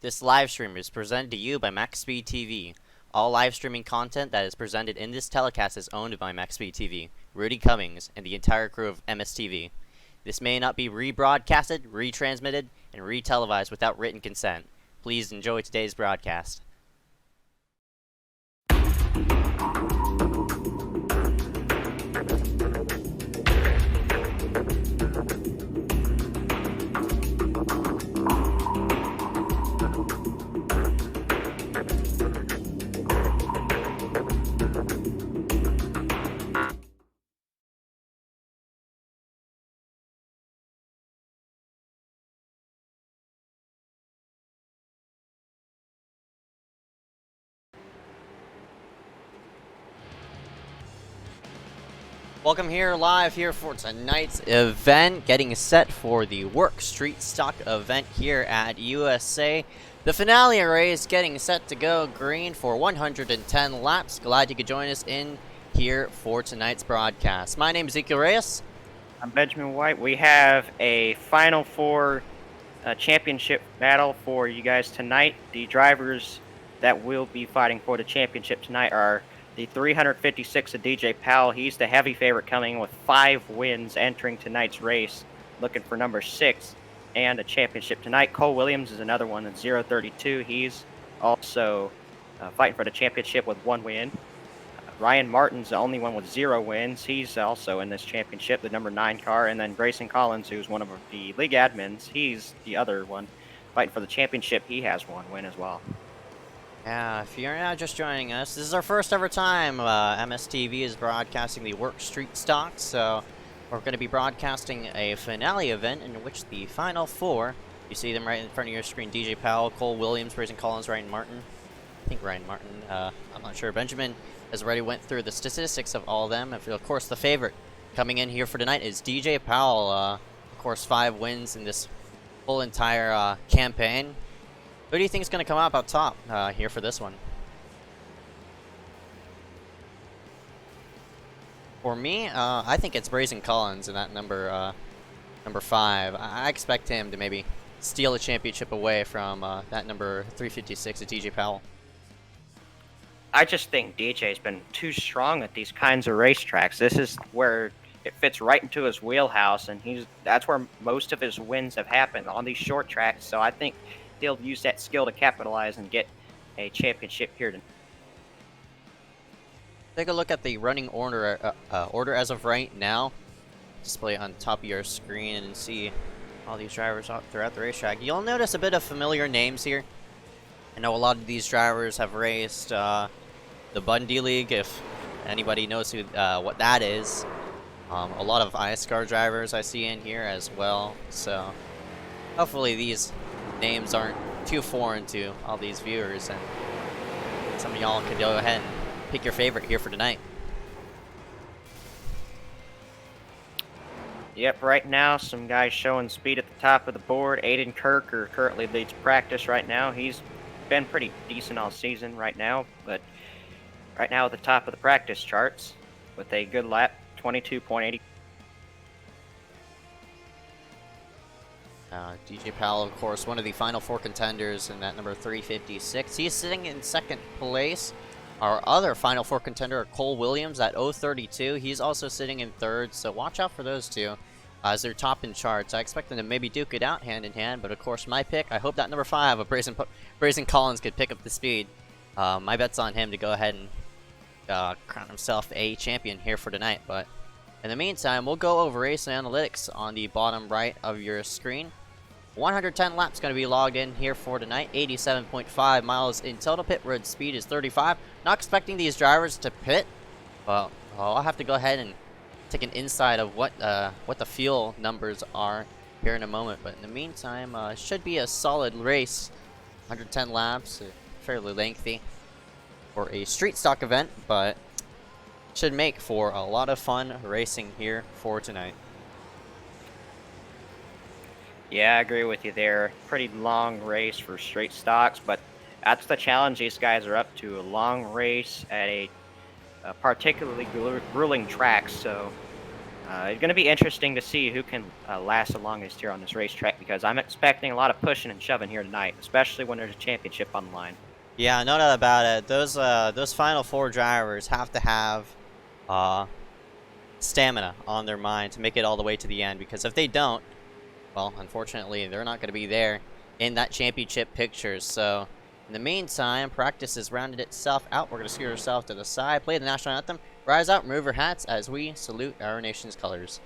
This live stream is presented to you by MaxspeedTV. All live streaming content that is presented in this telecast is owned by MaxspeedTV, Rudy Cummings, and the entire crew of MSTV. This may not be rebroadcasted, retransmitted, and retelevised without written consent. Please enjoy today's broadcast. Welcome here live here for tonight's event, getting set for the WORC Street Stock event here at USA. The finale race getting set to go green for 110 laps. Glad you could join us in here for tonight's broadcast. My name is Ezekiel Reyes. I'm Benjamin White. We have a Final Four championship battle for you guys tonight. The drivers that will be fighting for the championship tonight are the 356 of DJ Powell. He's the heavy favorite, coming with 5 wins entering tonight's race, looking for number 6 and a championship tonight. Cole Williams is another one at 032. He's also fighting for the championship with 1 win. Ryan Martin's the only one with 0 wins. He's also in this championship, the number 9 car. And then Grayson Collins, who's one of the league admins, he's the other one fighting for the championship. He has 1 win as well. Yeah, if you're now just joining us, this is our first ever time MSTV is broadcasting the WORC Street Stock, so we're going to be broadcasting a finale event in which the final 4, you see them right in front of your screen, DJ Powell, Cole Williams, Grayson Collins, Ryan Martin. I think Ryan Martin, I'm not sure. Benjamin has already went through the statistics of all of them. And of course, the favorite coming in here for tonight is DJ Powell. Of course, 5 wins in this whole entire campaign. Who do you think is going to come out up top here for this one? For me, I think it's Grayson Collins in that number 5. I expect him to maybe steal the championship away from that number 356 of DJ Powell. I just think DJ's been too strong at these kinds of racetracks. This is where it fits right into his wheelhouse, and that's where most of his wins have happened, on these short tracks. So I think he'll use that skill to capitalize and get a championship here tonight. Take a look at the running order as of right now. Display on top of your screen and see all these drivers throughout the racetrack. You'll notice a bit of familiar names here. I know a lot of these drivers have raced the Bundy League, if anybody knows who what that is. A lot of ISCAR drivers I see in here as well. So hopefully these names aren't too foreign to all these viewers, and some of y'all can go ahead and pick your favorite here for tonight. Yep, right now some guys showing speed at the top of the board. Aiden Kirker currently leads practice right now. He's been pretty decent all season right now, but right now at the top of the practice charts with a good lap, 22.80. DJ Powell, of course, one of the final 4 contenders in that number 356. He's sitting in 2nd place. Our other final 4 contender, Cole Williams, at 032. He's also sitting in 3rd, so watch out for those two as they're top in charts. I expect them to maybe duke it out hand in hand, but of course my pick, I hope that number 5 of Grayson Collins could pick up the speed. My bet's on him to go ahead and crown himself a champion here for tonight. But in the meantime, we'll go over race analytics on the bottom right of your screen. 110 laps going to be logged in here for tonight. 87.5 miles in total. Pit road speed is 35. Not expecting these drivers to pit. Well, I'll have to go ahead and take an insight of what the fuel numbers are here in a moment. But in the meantime, it should be a solid race. 110 laps, fairly lengthy for a street stock event, but should make for a lot of fun racing here for tonight. Yeah, I agree with you there. Pretty long race for straight stocks, but that's the challenge these guys are up to. A long race at a particularly grueling track, so it's going to be interesting to see who can last the longest here on this racetrack, because I'm expecting a lot of pushing and shoving here tonight, especially when there's a championship on the line. Yeah, no doubt about it. Those final 4 drivers have to have stamina on their mind to make it all the way to the end, because if they don't, well, unfortunately, they're not going to be there in that championship picture. So, in the meantime, practice has rounded itself out. We're going to scoot ourselves to the side, play the national anthem, rise out, remove our hats as we salute our nation's colors.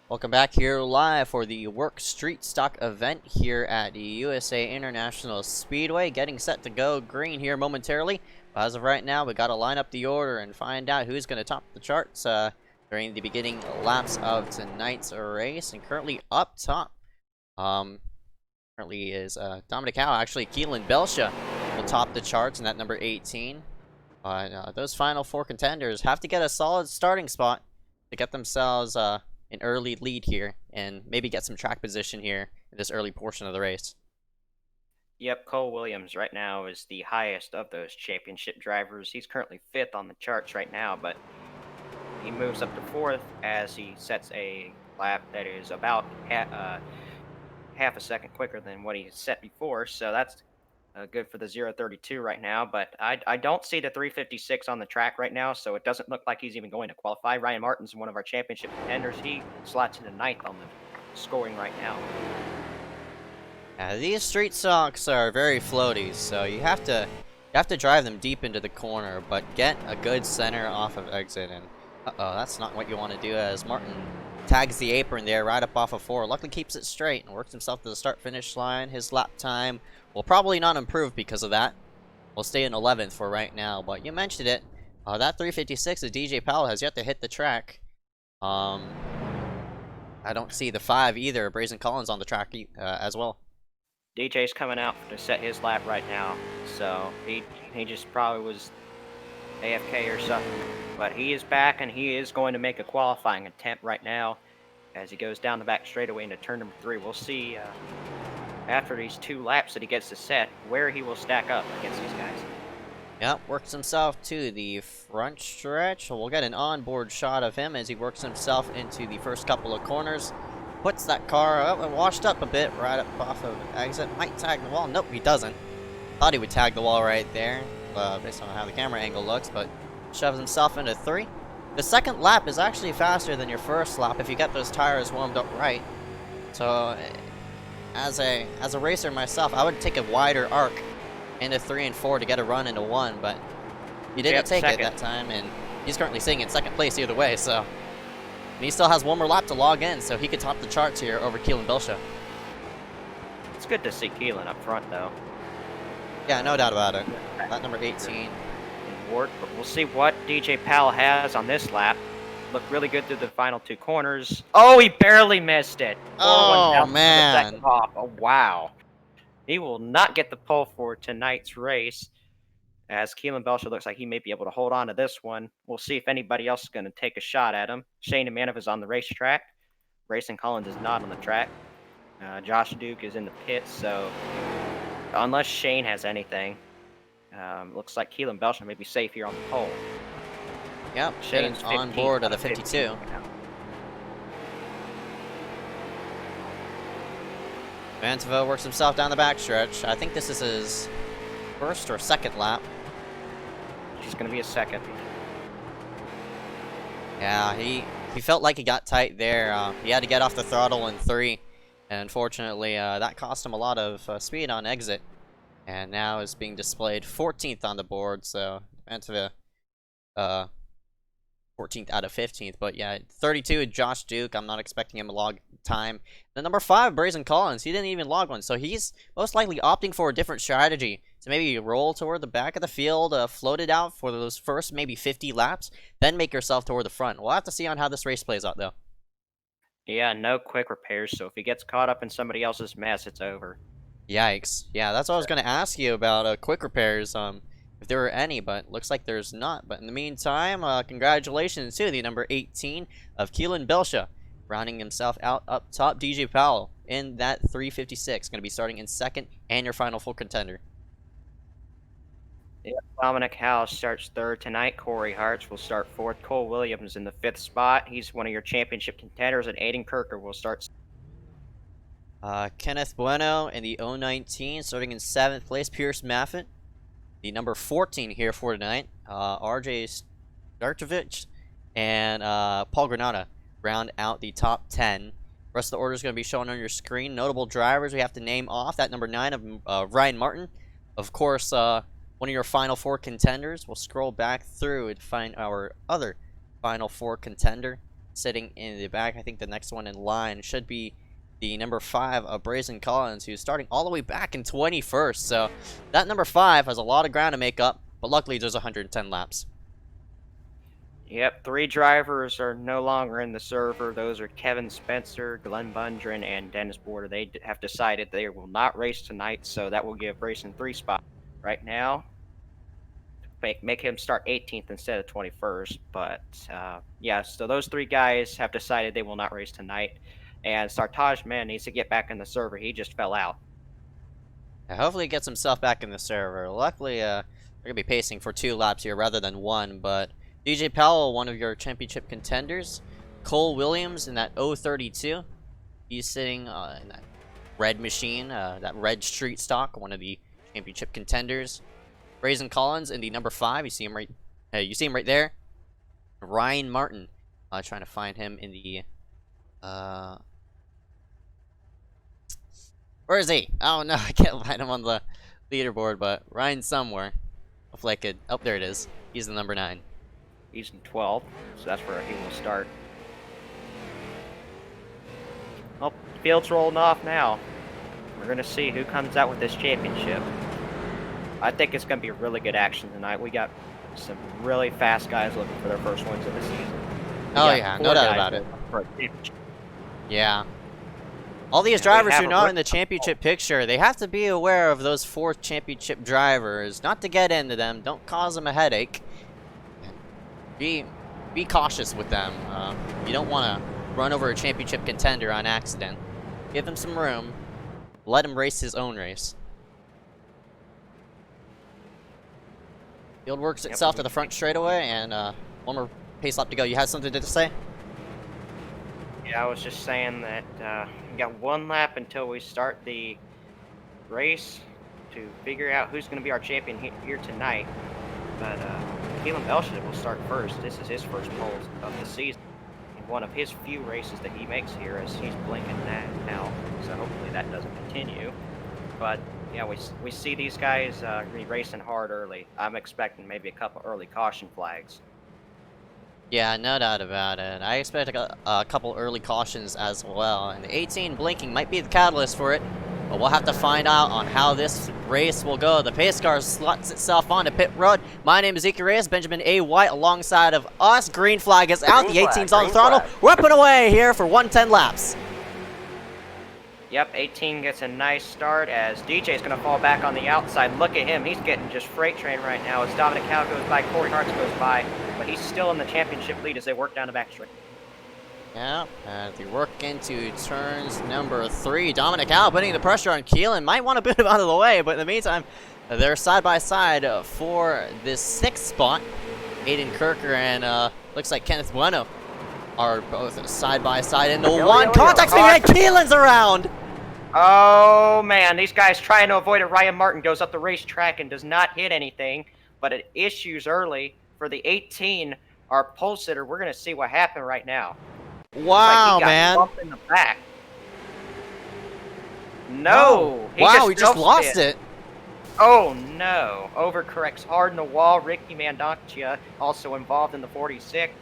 Welcome back here live for the WORC Street Stock event here at the USA International Speedway. Getting set to go green here momentarily. But as of right now, we got to line up the order and find out who's going to top the charts during the beginning laps of tonight's race. And currently up top, currently is Dominic Howe. Actually, Keelan Belsha will top the charts in that number 18. Those final 4 contenders have to get a solid starting spot to get themselves an early lead here and maybe get some track position here in this early portion of the race. Yep, Cole Williams right now is the highest of those championship drivers. He's currently 5th on the charts right now, but he moves up to 4th as he sets a lap that is about half a second quicker than what he set before, so that's good for the 0:32 right now. But I don't see the 3:56 on the track right now, so it doesn't look like he's even going to qualify. Ryan Martin's one of our championship contenders. He slots into 9th on the scoring right now. Yeah, these street stocks are very floaty, so you have to drive them deep into the corner, but get a good center off of exit. And that's not what you want to do, as Martin tags the apron there right up off of 4. Luckily keeps it straight and works himself to the start-finish line. His lap time will probably not improve because of that. We'll stay in 11th for right now, but you mentioned it. That 3:56 of DJ Powell has yet to hit the track. I don't see the 5 either. Brazen Collins on the track as well. DJ's coming out to set his lap right now, so he just probably was AFK or something. But he is back, and he is going to make a qualifying attempt right now as he goes down the back straightaway into turn number 3. We'll see after these 2 laps that he gets to set where he will stack up against these guys. Yep, works himself to the front stretch. We'll get an onboard shot of him as he works himself into the first couple of corners. Puts that car up and washed up a bit right up off of exit. Might tag the wall. Nope, he doesn't. Thought he would tag the wall right there, based on how the camera angle looks, but shoves himself into 3. The second lap is actually faster than your first lap if you get those tires warmed up right. So, as a racer myself, I would take a wider arc into 3 and 4 to get a run into 1, but he didn't take it that time, and he's currently sitting in second place either way, so. And he still has 1 more lap to log in, so he could top the charts here over Keelan Belsha. It's good to see Keelan up front, though. Yeah, no doubt about it. Lap number 18. But we'll see what DJ Powell has on this lap. Looked really good through the final 2 corners. Oh, he barely missed it. Oh, man. Oh, wow. He will not get the pole for tonight's race, as Keelan Belsha looks like he may be able to hold on to this one. We'll see if anybody else is going to take a shot at him. Shane Emanov is on the racetrack. Brazen Collins is not on the track. Josh Duke is in the pits, so unless Shane has anything, Looks like Keelan Belcher may be safe here on the pole. Yep, getting on board of the 52. Vanteville works himself down the backstretch. I think this is his first or second lap. She's going to be a second. Yeah, he felt like he got tight there. He had to get off the throttle in 3. And unfortunately, that cost him a lot of speed on exit. And now is being displayed 14th on the board, so Vanteville 14th out of 15th. But yeah, 32 Josh Duke. I'm not expecting him to log time. The number 5, Brazen Collins, he didn't even log one. So he's most likely opting for a different strategy. To maybe roll toward the back of the field, float it out for those first maybe 50 laps, then make yourself toward the front. We'll have to see on how this race plays out, though. Yeah, no quick repairs, so if he gets caught up in somebody else's mess, it's over. Yikes. Yeah, that's what I was going to ask you about quick repairs, if there were any, but looks like there's not. But in the meantime, congratulations to the number 18 of Keelan Belcher, rounding himself out up top. DJ Powell in that 356, going to be starting in second and your final full contender. Yeah, Dominic House starts third tonight. Corey Hartz will start fourth. Cole Williams in the 5th spot. He's one of your championship contenders, and Aiden Kirker will start. Kenneth Bueno in the 019, starting in 7th place. Pierce Maffett, the number 14 here for tonight. RJ Startovich and Paul Granada round out the top 10. Rest of the order is going to be shown on your screen. Notable drivers we have to name off. That number 9 of Ryan Martin. Of course, one of your final 4 contenders. We'll scroll back through to find our other final 4 contender sitting in the back. I think the next one in line should be the number 5 of Brazen Collins, who's starting all the way back in 21st. So that number 5 has a lot of ground to make up, but luckily there's 110 laps. Yep, 3 drivers are no longer in the server. Those are Kevin Spencer, Glenn Bundren, and Dennis Border. They have decided they will not race tonight, so that will give Brayson 3 spots right now. Make him start 18th instead of 21st. But yeah, so those 3 guys have decided they will not race tonight. And Sartaj Man needs to get back in the server. He just fell out. Yeah, hopefully he gets himself back in the server. Luckily, they're going to be pacing for 2 laps here rather than 1. But DJ Powell, one of your championship contenders. Cole Williams in that 032. He's sitting in that red machine, that red street stock, one of the championship contenders. Brazen Collins in the number 5. You see him right there. Ryan Martin. Trying to find him in the where is he? Oh no, I can't find him on the leaderboard, but Ryan's somewhere. Hopefully I could. Oh, there it is. He's the number 9. He's in 12th, so that's where he will start. Well, field's rolling off now. We're going to see who comes out with this championship. I think it's going to be a really good action tonight. We got some really fast guys looking for their first wins of the season. Oh yeah, no doubt about it. Yeah. All these drivers who are not in the championship picture, they have to be aware of those 4 championship drivers. Not to get into them. Don't cause them a headache. Be cautious with them. You don't want to run over a championship contender on accident. Give him some room. Let him race his own race. Field works itself to the front straightaway, and one more pace lap to go. You had something to say? Yeah, I was just saying that we got 1 lap until we start the race to figure out who's going to be our champion here tonight. But Keelan Belcher will start first. This is his first pole of the season. And one of his few races that he makes here, as he's blinking now. So hopefully that doesn't continue. But yeah, we see these guys racing hard early. I'm expecting maybe a couple early caution flags. Yeah, no doubt about it. I expect a couple early cautions as well. And the 18 blinking might be the catalyst for it. But we'll have to find out on how this race will go. The pace car slots itself onto pit road. My name is Zeke Reyes, Benjamin A. White alongside of us. Green flag is out. The 18's on the throttle. We're up and away here for 110 laps. Yep, 18 gets a nice start as DJ's going to fall back on the outside. Look at him. He's getting just freight train right now as Dominic Howe goes by, Corey Hartz goes by. But he's still in the championship lead as they work down the backstretch. Yeah, as they work into turns number 3. Dominic Howe putting the pressure on Keelan. Might want to boot him out of the way, but in the meantime, They're side by side for this 6th spot. Aiden Kirker and looks like Kenneth Bueno are both side by side in the one. Contact me, and Keelan's around! Oh man, these guys trying to avoid it. Ryan Martin goes up the racetrack and does not hit anything, but it issues early for the 18. Our pole sitter. We're gonna see what happened right now. Wow, like he got man! bumped in the back. No, wow, he just lost it. Oh no! Overcorrects hard in the wall. Ricky Mandancia also involved in the 46,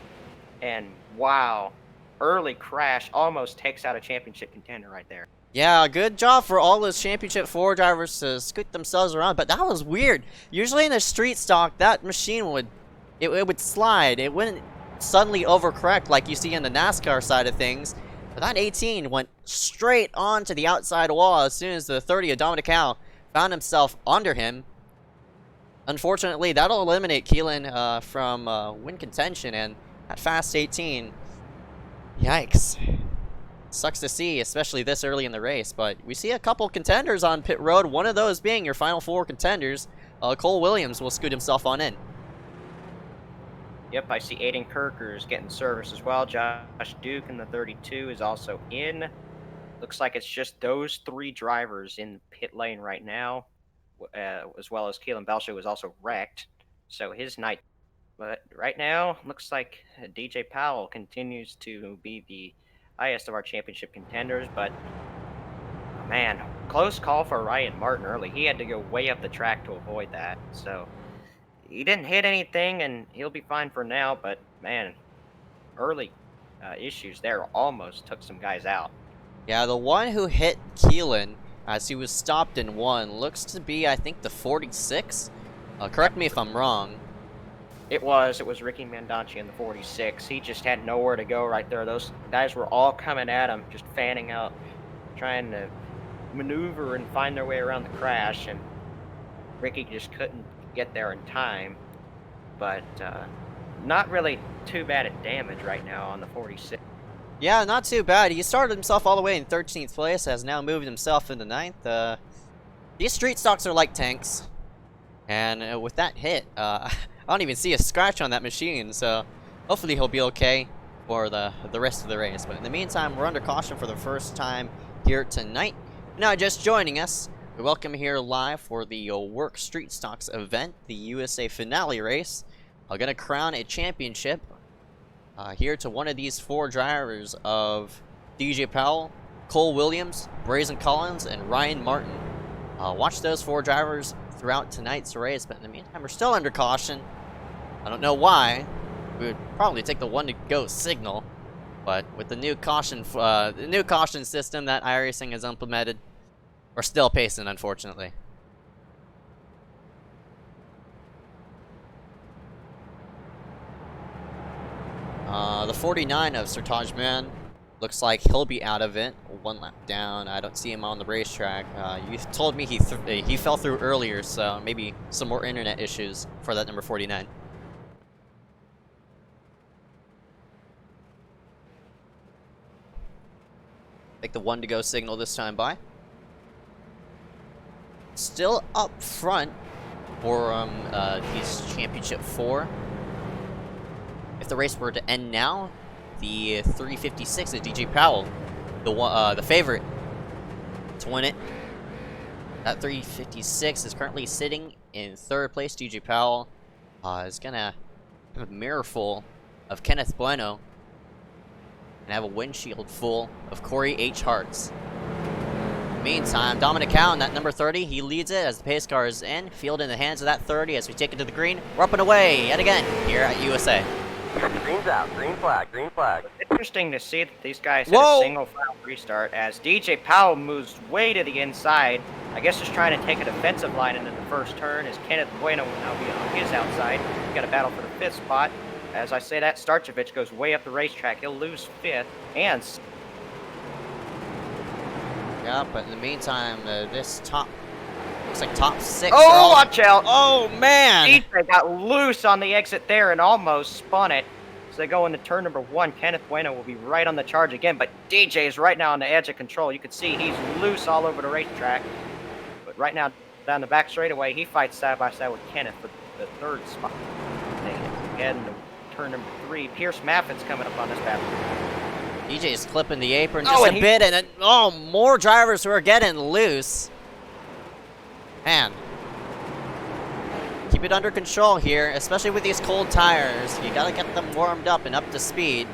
and wow, early crash almost takes out a championship contender right there. Yeah, good job for all those Championship 4 drivers to scoot themselves around, but that was weird. Usually in a street stock, that machine would, it would slide. It wouldn't suddenly overcorrect like you see in the NASCAR side of things. But that 18 went straight onto the outside wall as soon as the 30 of Dominic Howe found himself under him. Unfortunately, that'll eliminate Keelan from win contention, and at fast 18, yikes. Sucks to see, especially this early in the race, but we see a couple contenders on pit road, one of those being your final 4 contenders. Cole Williams will scoot himself on in. Yep, I see Aiden Kirker's getting service as well. Josh Duke in the 32 is also in. Looks like it's just those 3 drivers in pit lane right now, as well as Keelan Belcher, who was also wrecked. So his night. But right now, looks like DJ Powell continues to be the highest of our championship contenders, but man, close call for Ryan Martin early. He had to go way up the track to avoid that. So he didn't hit anything, and he'll be fine for now, but man, early issues there almost took some guys out. Yeah, the one who hit Keelan as he was stopped in 1 looks to be, I think, the 46. Correct me if I'm wrong. It was Ricky Mandancia in the 46. He just had nowhere to go right there. Those guys were all coming at him, just fanning out, trying to maneuver and find their way around the crash, and Ricky just couldn't get there in time. But not really too bad at damage right now on the 46. Yeah, not too bad. He started himself all the way in 13th place, has now moved himself into 9th. These street stocks are like tanks, and with that hit, I don't even see a scratch on that machine, so hopefully he'll be okay for the rest of the race. But in the meantime, we're under caution for the first time here tonight. Now, just joining us, we welcome here live for the WORC Street Stocks event, the USA Finale race. I'm going to crown a championship here to one of these 4 drivers of DJ Powell, Cole Williams, Brazen Collins, and Ryan Martin. Watch those 4 drivers throughout tonight's race, but in the meantime, we're still under caution. I don't know why. We would probably take the 1 to go signal, but with the new caution system that iRacing has implemented, we're still pacing, unfortunately. The 49 of Sertaj Man looks like he'll be out of it. 1 lap down. I don't see him on the racetrack. You told me he fell through earlier, so maybe some more internet issues for that number 49. Take the 1 to go signal this time by. Still up front for these Championship 4. If the race were to end now, the 356 is DJ Powell, the favorite to win it. That 356 is currently sitting in 3rd place. DJ Powell is gonna have a mirror full of Kenneth Bueno and have a windshield full of Corey H. Hartz. Meantime, Dominic Howe in that number 30, he leads it as the pace car is in. Field in the hands of that 30 as we take it to the green. We're up and away yet again here at USA. Green's out. Green flag. Green flag. It's interesting to see that these guys had a single file restart as DJ Powell moves way to the inside. I guess just trying to take a defensive line into the first turn as Kenneth Bueno will now be on his outside. We've got a battle for the 5th spot. As I say that, Starchevich goes way up the racetrack. He'll lose 5th and... Yeah, but in the meantime, this looks like top 6. Oh, watch out! Oh, man! DJ got loose on the exit there and almost spun it. So they go into turn number 1. Kenneth Bueno will be right on the charge again, but DJ is right now on the edge of control. You can see he's loose all over the racetrack. But right now, down the back straightaway. He fights side by side with Kenneth for the third spot. Heading to turn number 3. Pierce Maffitt's coming up on this battle. DJ's clipping the apron just a bit, and more drivers who are getting loose. Man. Keep it under control here, especially with these cold tires. You gotta get them warmed up and up to speed,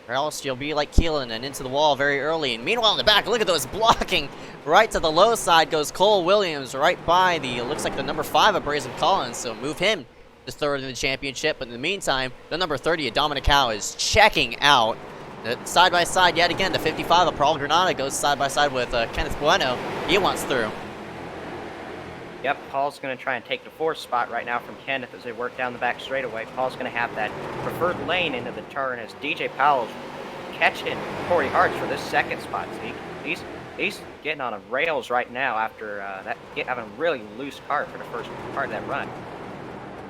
or else you'll be like Keelan and into the wall very early. And meanwhile in the back, look at those blocking. Right to the low side goes Cole Williams, right by the, looks like the number 5 of Brazen Collins, so move him to third in the championship. But in the meantime, the number 30 of Dominic Howe is checking out. Side by side yet again, the 55 of Paul Granada goes side by side with Kenneth Bueno. He wants through. Yep, Paul's going to try and take the 4th spot right now from Kenneth as they work down the back straightaway. Paul's going to have that preferred lane into the turn as DJ Powell's catching Corey Hartz for this 2nd spot. He's getting on a rails right now after having a really loose car for the first part of that run.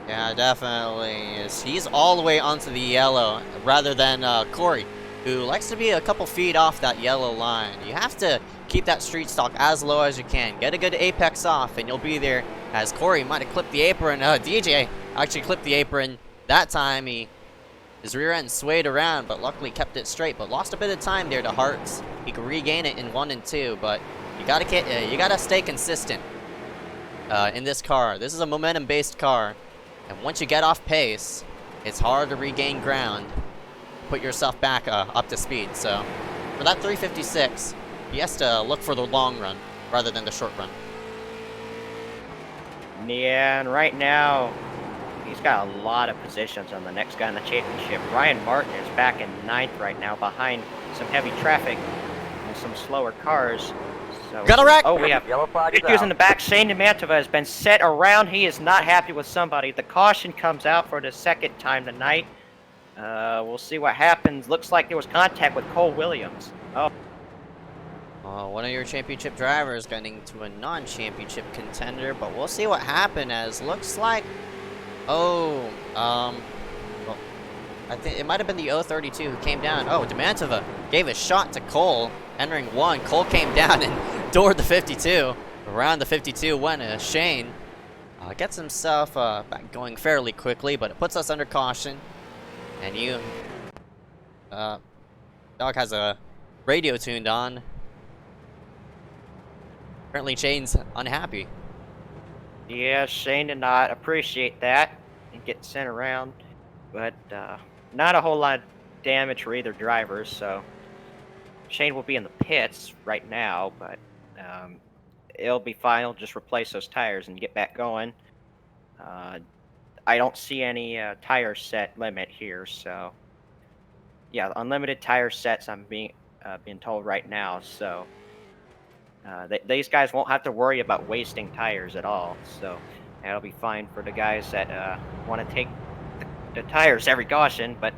Yeah, definitely. He's all the way onto the yellow rather than Corey, who likes to be a couple feet off that yellow line. You have to keep that street stock as low as you can. Get a good apex off, and you'll be there. As Corey might have clipped the apron. DJ actually clipped the apron that time. His rear end swayed around, but luckily kept it straight. But lost a bit of time there to Hartz. He could regain it in 1 and 2, but you gotta stay consistent in this car. This is a momentum-based car, and once you get off pace, it's hard to regain ground. Put yourself back up to speed. So for that 356, he has to look for the long run rather than the short run. Yeah, and right now he's got a lot of positions on the next guy in the championship. Ryan Martin is back in 9th right now behind some heavy traffic and some slower cars. So, got a wreck! Oh, we have Yellow flag is issues in out. the back. Shane Demantova has been set around. He is not happy with somebody. The caution comes out for the 2nd time tonight. We'll see what happens. Looks like there was contact with Cole Williams. Oh. One of your championship drivers getting to a non-championship contender, but we'll see what happened. As looks like, well, I think it might have been the 032 who came down. Oh, Demantova gave a shot to Cole, entering 1. Cole came down and doored the 52. Around the 52 went Shane. Gets himself back going fairly quickly, but it puts us under caution. And Dog has a radio tuned on. Apparently Shane's unhappy. Yeah, Shane did not appreciate that and get sent around, but not a whole lot of damage for either driver, so Shane will be in the pits right now, but it'll be fine. He'll just replace those tires and get back going. I don't see any tire set limit here, so yeah, unlimited tire sets I'm being told right now, so these guys won't have to worry about wasting tires at all, so that'll be fine for the guys that want to take the tires every caution. But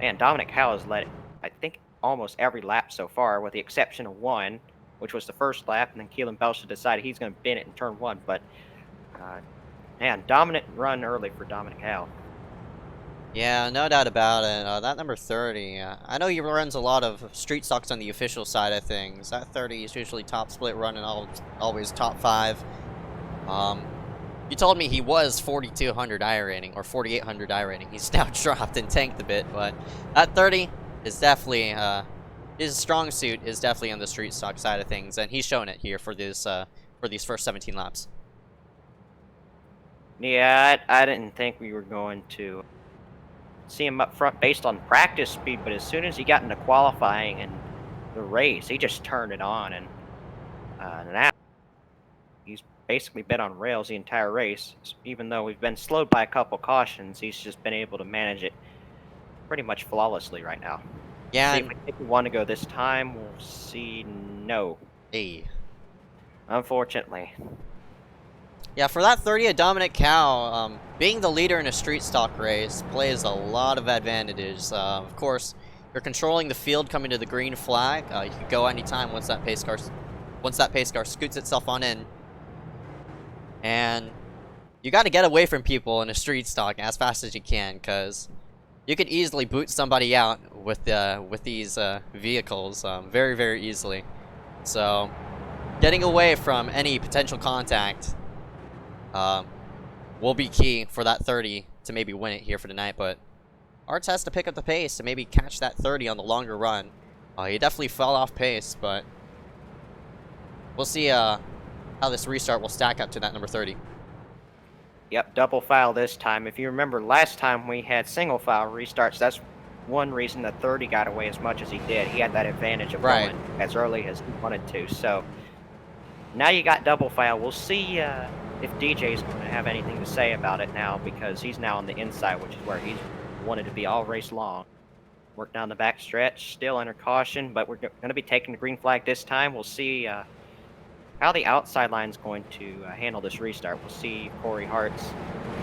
man, Dominic Howe has led, I think, almost every lap so far, with the exception of 1, which was the first lap, and then Keelan Belcher decided he's going to bin it in turn 1. But man, dominant run early for Dominic Howe. Yeah, no doubt about it. That number 30, I know he runs a lot of street stocks on the official side of things. That 30 is usually top split run and always top 5. You told me he was 4,200 I rating, or 4,800 I rating. He's now dropped and tanked a bit, but that 30 is definitely, his strong suit is definitely on the street stock side of things, and he's shown it here for these first 17 laps. Yeah, I didn't think we were going to see him up front based on practice speed, but as soon as he got into qualifying and the race, he just turned it on, and now he's basically been on rails the entire race. Even though we've been slowed by a couple cautions, he's just been able to manage it pretty much flawlessly right now. Yeah. See if we think we want to go this time, we'll see. No. Hey. Unfortunately. Yeah, for that 30 of Dominic Howe, being the leader in a street stock race plays a lot of advantages. Of course, you're controlling the field coming to the green flag. You can go anytime once that pace car scoots itself on in. And you got to get away from people in a street stock as fast as you can, because you could easily boot somebody out with these vehicles very, very easily. So getting away from any potential contact will be key for that 30 to maybe win it here for tonight, but Arts has to pick up the pace to maybe catch that 30 on the longer run. He definitely fell off pace, but we'll see how this restart will stack up to that number 30. Yep, double file this time. If you remember last time we had single file restarts, that's one reason that 30 got away as much as he did. He had that advantage of going as early as he wanted to. So now you got double file. We'll see if DJ's going to have anything to say about it now, because he's now on the inside, which is where he's wanted to be all race long. Work down the back stretch, still under caution, but we're going to be taking the green flag this time. We'll see how the outside line's going to handle this restart. We'll see if Corey Hartz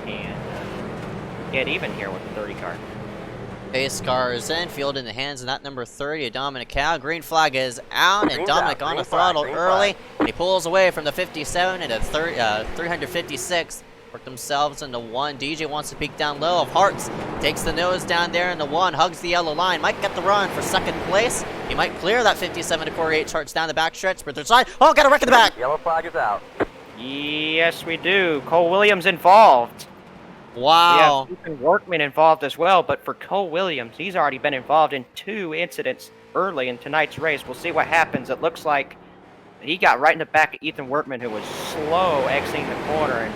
can get even here with the 30 car. Pace car is in, field in the hands of that number 30, Dominic Cow. Green flag is out, and Dominic on the throttle early. And he pulls away from the 57 into 356. Work themselves into 1. DJ wants to peek down low. Of Hartz takes the nose down there into 1, hugs the yellow line. Might get the run for second place. He might clear that 57 to Corey H. Hartz down the back stretch, but there's side. Oh, got a wreck in the back. Yellow flag is out. Yes, we do. Cole Williams involved. Wow. We have Ethan Workman involved as well, but for Cole Williams, he's already been involved in 2 incidents early in tonight's race. We'll see what happens. It looks like he got right in the back of Ethan Workman, who was slow exiting the corner, and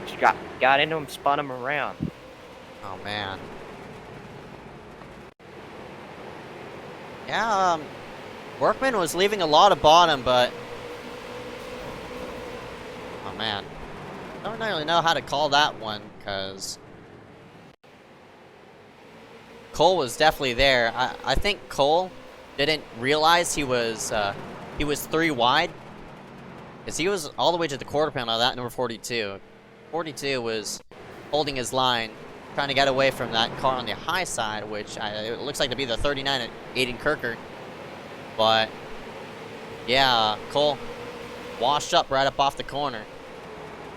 just got into him, spun him around. Oh, man. Yeah, Workman was leaving a lot of bottom, but... Oh, man. I don't really know how to call that one, because Cole was definitely there. I think Cole didn't realize he was 3 wide, because he was all the way to the quarter panel of that number 42. 42 was holding his line, trying to get away from that car on the high side, which it looks like to be the 39 at Aiden Kirker. But yeah, Cole washed up right up off the corner,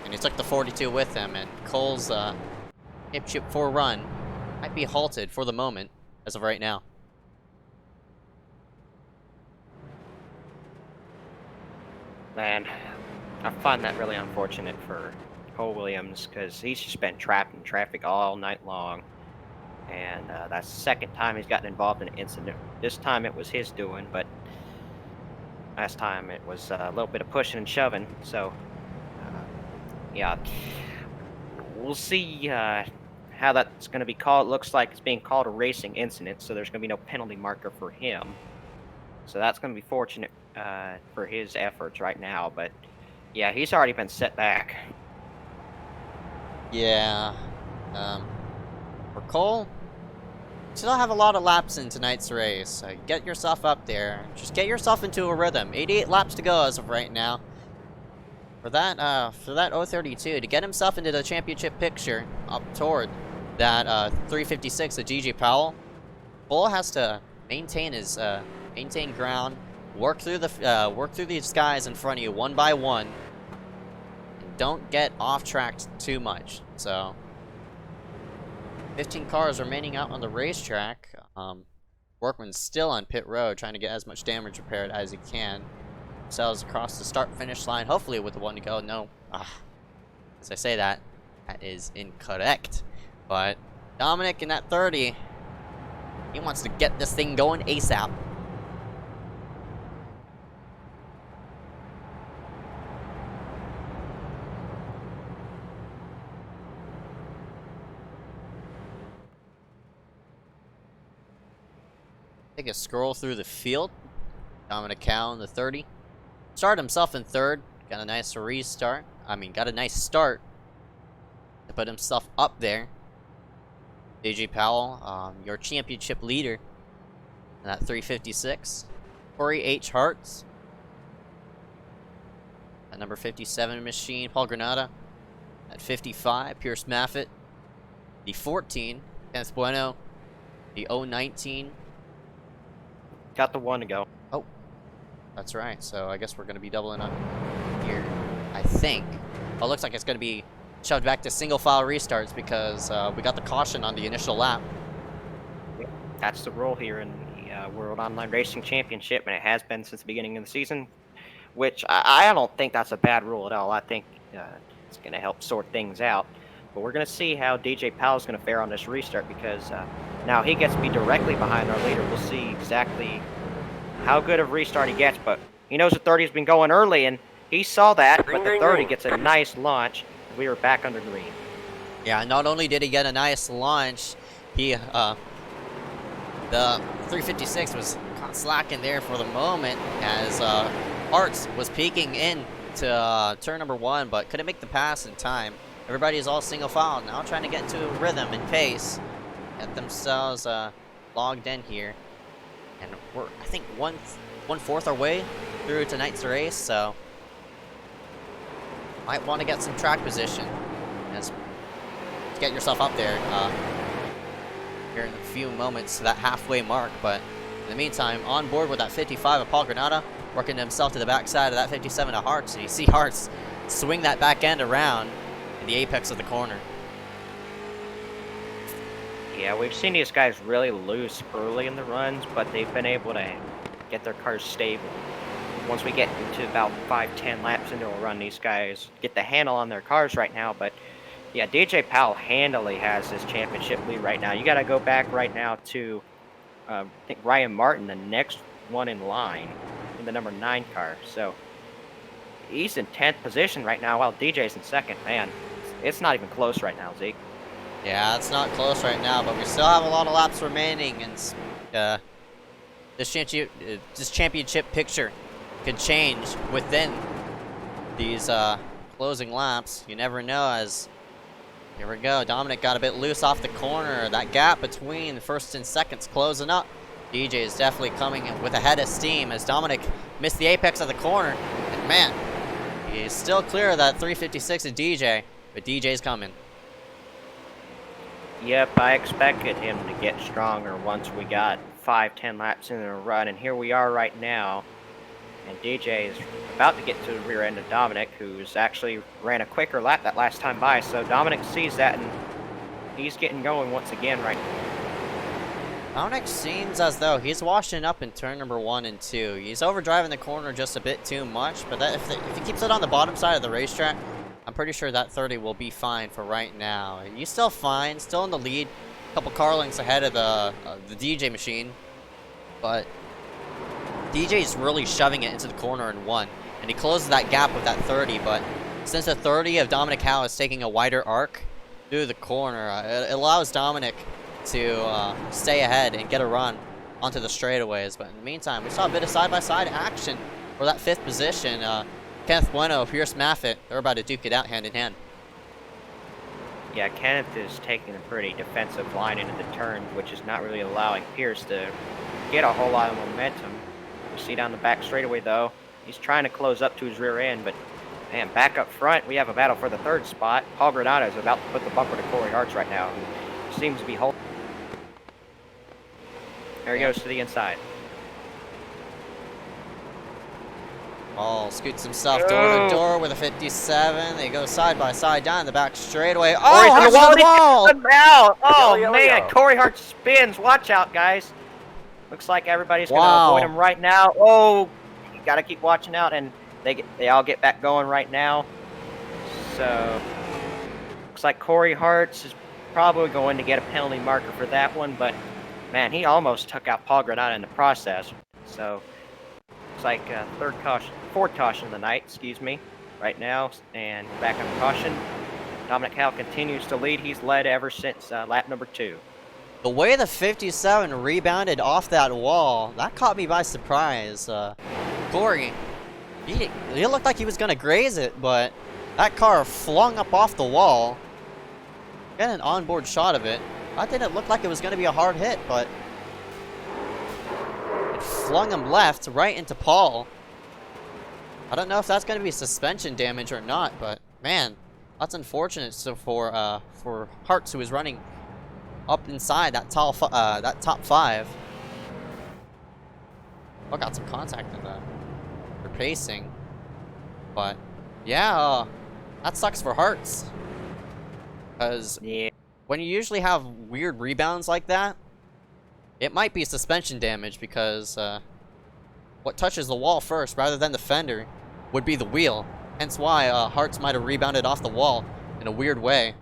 and he took the 42 with him, and Cole's championship 4 run might be halted for the moment as of right now. Man, I find that really unfortunate for Cole Williams, because he's just been trapped in traffic all night long, and that's the second time he's gotten involved in an incident. This time it was his doing, but last time it was a little bit of pushing and shoving. So yeah, we'll see how that's going to be called. It looks like it's being called a racing incident, so there's going to be no penalty marker for him. So that's going to be fortunate for his efforts right now, but yeah, he's already been set back. Yeah. For Cole, still have a lot of laps in tonight's race. Get yourself up there. Just get yourself into a rhythm. 88 laps to go as of right now. For that 032 to get himself into the championship picture up toward that 356 of DJ Powell, Cole has to maintain his maintain ground, work through these guys in front of you one by one. Don't get off track too much. So 15 cars remaining out on the racetrack. Workman's still on pit road, trying to get as much damage repaired as he can. Sells across the start-finish line, hopefully with the 1 to go. No, as I say that is incorrect. But Dominic in that 30, he wants to get this thing going ASAP. Take a scroll through the field. Dominic Cow in the 30. Started himself in 3rd. Got a nice restart. Got a nice start to put himself up there. DJ Powell, your championship leader in that 356. Corey H. Hartz. At number 57 machine. Paul Granada at 55. Pierce Maffett. The 14. Kenneth Bueno. The 019. Got the 1 to go. Oh, that's right. So I guess we're going to be doubling up here, I think. Oh, it looks like it's going to be shoved back to single file restarts because we got the caution on the initial lap. That's the rule here in the World Online Racing Championship, and it has been since the beginning of the season. which I don't think that's a bad rule at all. I think it's going to help sort things out. But we're going to see how DJ Powell's going to fare on this restart, because now he gets to be directly behind our leader. We'll see exactly how good of a restart he gets, but he knows the 30's been going early, and he saw that, but the 30 gets a nice launch. We were back under green. Yeah, not only did he get a nice launch, he the 356 was caught slacking there for the moment as Arts was peeking in to turn number 1, but couldn't make the pass in time. Everybody is all single file now, trying to get into a rhythm and pace, get themselves logged in here, and we're I think one fourth our way through tonight's race, so might want to get some track position as get yourself up there here in a few moments to that halfway mark. But in the meantime, on board with that 55 of Paul Granada, working himself to the backside of that 57 of Hearts, and you see Hearts swing that back end around in the apex of the corner. Yeah, we've seen these guys really loose early in the runs, but they've been able to get their cars stable. Once we get into about 5-10 laps into a run, these guys get the handle on their cars right now. But yeah, DJ Powell handily has this championship lead right now. You got to go back right now to I think Ryan Martin, the next one in line in the number 9 car. So he's in 10th position right now, while DJ's in 2nd. Man, it's not even close right now, Zeke. Yeah, it's not close right now, but we still have a lot of laps remaining, and this championship picture could change within these closing laps. You never know, as here we go. Dominic got a bit loose off the corner. That gap between first and second's closing up. DJ is definitely coming in with a head of steam as Dominic missed the apex of the corner. And man, he's still clear of that 356 of DJ, but DJ's coming. Yep, I expected him to get stronger once we got 5-10 laps in a run, and here we are right now. And DJ is about to get to the rear end of Dominic, who's actually ran a quicker lap that last time by. So Dominic sees that, and he's getting going once again right now. Dominic seems as though he's washing up in turn number 1 and 2. He's overdriving the corner just a bit too much, but that, if he keeps it on the bottom side of the racetrack, I'm pretty sure that 30 will be fine for right now. He's still fine, still in the lead, a couple car lengths ahead of the DJ machine, but DJ's really shoving it into the corner in 1, and he closes that gap with that 30, but since the 30 of Dominic Howe is taking a wider arc through the corner, it allows Dominic to stay ahead and get a run onto the straightaways. But in the meantime, we saw a bit of side-by-side action for that 5th position. Kenneth Bueno, Pierce Maffitt, they're about to duke it out hand-in-hand. Yeah, Kenneth is taking a pretty defensive line into the turn, which is not really allowing Pierce to get a whole lot of momentum. We see down the back straightaway, though, he's trying to close up to his rear end, but man, back up front, we have a battle for the 3rd spot. Paul Granada is about to put the bumper to Corey Hart's right now, who seems to be holding. There he goes to the inside. Paul scoots himself door to door with a 57. They go side by side down the back straightaway. Oh, Corey's Hart's on the wall! Out. Oh, Yo, yo, man, yo. Corey Hart spins. Watch out, guys. Looks like everybody's going to Wow. avoid him right now. Oh, you got to keep watching out, and they all get back going right now. So, looks like Corey Hart's is probably going to get a penalty marker for that one, but man, he almost took out Paul Granada in the process. So, looks like fourth caution of the night, excuse me, right now, and back on caution. Dominic Howe continues to lead. He's led ever since lap number 2. The way the 57 rebounded off that wall, that caught me by surprise. Corey, he looked like he was going to graze it, but that car flung up off the wall. Get an onboard shot of it. That didn't look like it was going to be a hard hit, but it flung him left right into Paul. I don't know if that's going to be suspension damage or not, but man, that's unfortunate. So for Hartz, who is running up inside that top 5. Oh, got some contact in that. They're pacing, but yeah, that sucks for Hartz, because Yeah. when you usually have weird rebounds like that, it might be suspension damage, because what touches the wall first rather than the fender would be the wheel. Hence why Hartz might have rebounded off the wall in a weird way.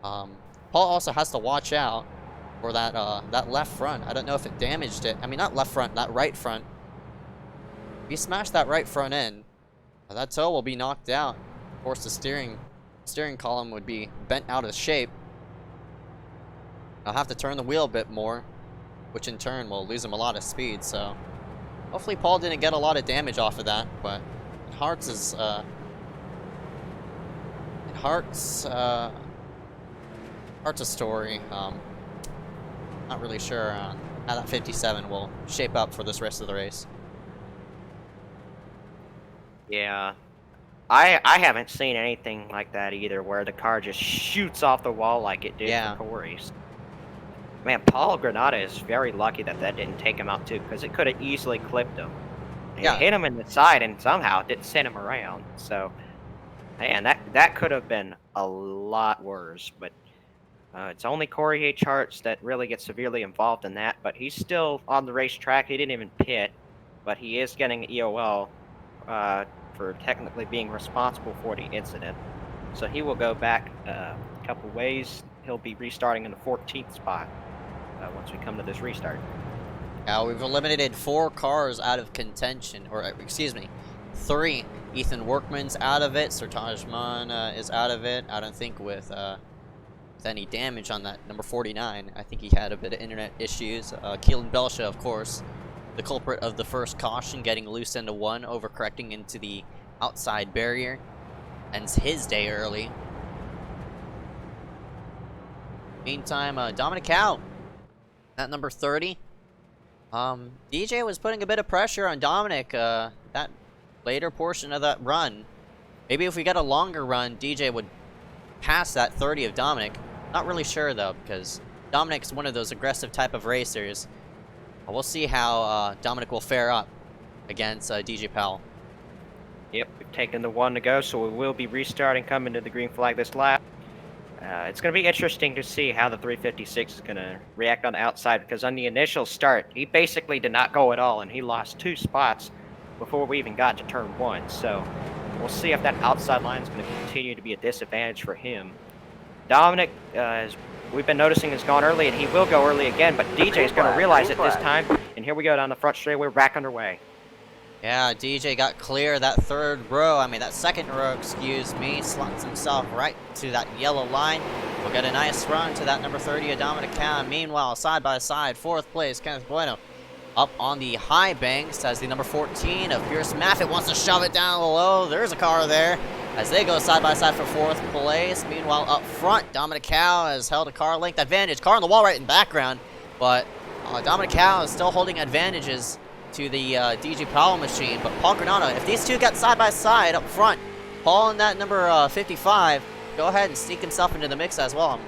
Paul also has to watch out for that that left front. I don't know if it damaged it. I mean, not left front, that right front. If he smashed that right front end, that toe will be knocked out. Of course, the steering column would be bent out of shape. I'll have to turn the wheel a bit more, which in turn will lose him a lot of speed. So hopefully Paul didn't get a lot of damage off of that. But Hart's story. Not really sure how that 57 will shape up for this rest of the race. Yeah. I haven't seen anything like that either, where the car just shoots off the wall like it did for Corey's. Man, Paul Granada is very lucky that that didn't take him out too, because it could have easily clipped him. It hit him in the side, and somehow it didn't send him around. So, man, that could have been a lot worse. But it's only Corey H. Hartz that really gets severely involved in that. But he's still on the racetrack. He didn't even pit, but he is getting EOL for technically being responsible for the incident. So he will go back a couple ways. He'll be restarting in the 14th spot once we come to this restart. Now we've eliminated 4 cars out of contention, or excuse me, 3. Ethan Workman's out of it. Sertaj Man is out of it. I don't think with any damage on that number 49. I think he had a bit of internet issues. Keelan Belsha, of course, the culprit of the first caution, getting loose into 1, overcorrecting into the outside barrier, ends his day early. Meantime, Dominic Howe at number 30. DJ was putting a bit of pressure on Dominic that later portion of that run. Maybe if we get a longer run, DJ would pass that 30 of Dominic. Not really sure though, because Dominic's one of those aggressive type of racers. We'll see how Dominic will fare up against DJ Powell. Yep, we've taken the 1 to go, so we will be restarting, coming to the green flag this lap. It's going to be interesting to see how the 356 is going to react on the outside, because on the initial start, he basically did not go at all, and he lost 2 spots before we even got to turn 1. So we'll see if that outside line is going to continue to be a disadvantage for him. Dominic, as we've been noticing, has gone early, and he will go early again, but DJ is going to realize it this time, and here we go down the front straightaway. We're back underway. Yeah, DJ got clear that 3rd row, that 2nd row, excuse me, slots himself right to that yellow line. We'll get a nice run to that number 30 of Dominic Cowan. Meanwhile, side by side, 4th place, Kenneth Bueno up on the high banks as the number 14 of Pierce Maffitt wants to shove it down low. There's a car there as they go side by side for 4th place. Meanwhile, up front, Dominic Cow has held a car length advantage. Car on the wall right in the background, but Dominic Cow is still holding advantages to the DJ Powell machine. But Paul Granada, if these two get side by side up front, Paul and that number 55 go ahead and sneak himself into the mix as well.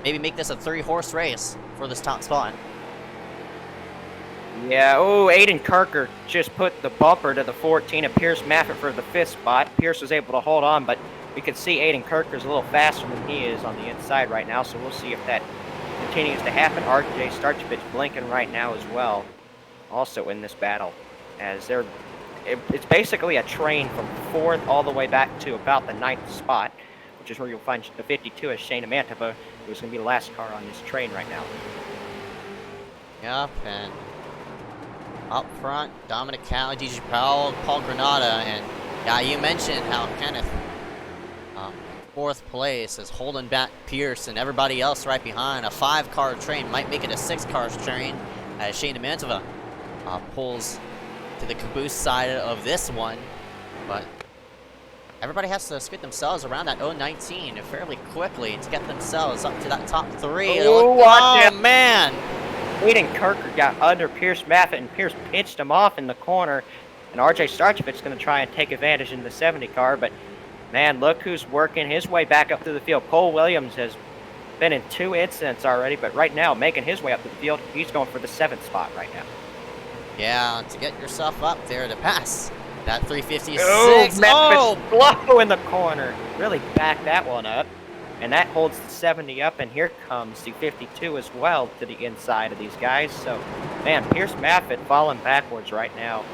Maybe make this a 3-horse race for this top spot. Yeah, Aiden Kirker just put the bumper to the 14 of Pierce Maffitt for the 5th spot. Pierce was able to hold on, but we can see Aiden Kirker's a little faster than he is on the inside right now, so we'll see if that continues to happen. RJ Starchevich blinking right now as well, also in this battle, as it's basically a train from 4th all the way back to about the 9th spot, which is where you'll find the 52 as Shane Amantova, who's going to be the last car on this train right now. Yep, and up front, Dominic Cali, DJ Powell, Paul Granada, and yeah, you mentioned how Kenneth, 4th place, is holding back Pierce and everybody else right behind. A 5-car train might make it a 6-car train as Shane Amantova pulls to the caboose side of this one, but everybody has to scoot themselves around that 019 fairly quickly to get themselves up to that top 3. Oh man! Aiden Kirker got under Pierce Maffitt, and Pierce pinched him off in the corner. And RJ Starchevich is going to try and take advantage in the 70 car. But, man, look who's working his way back up through the field. Cole Williams has been in 2 incidents already, but right now making his way up to the field. He's going for the 7th spot right now. Yeah, to get yourself up there to pass that 356. Blow in the corner. Really backed that one up. And that holds the 70 up, and here comes the 52 as well to the inside of these guys. So, man, Pierce Maffitt falling backwards right now.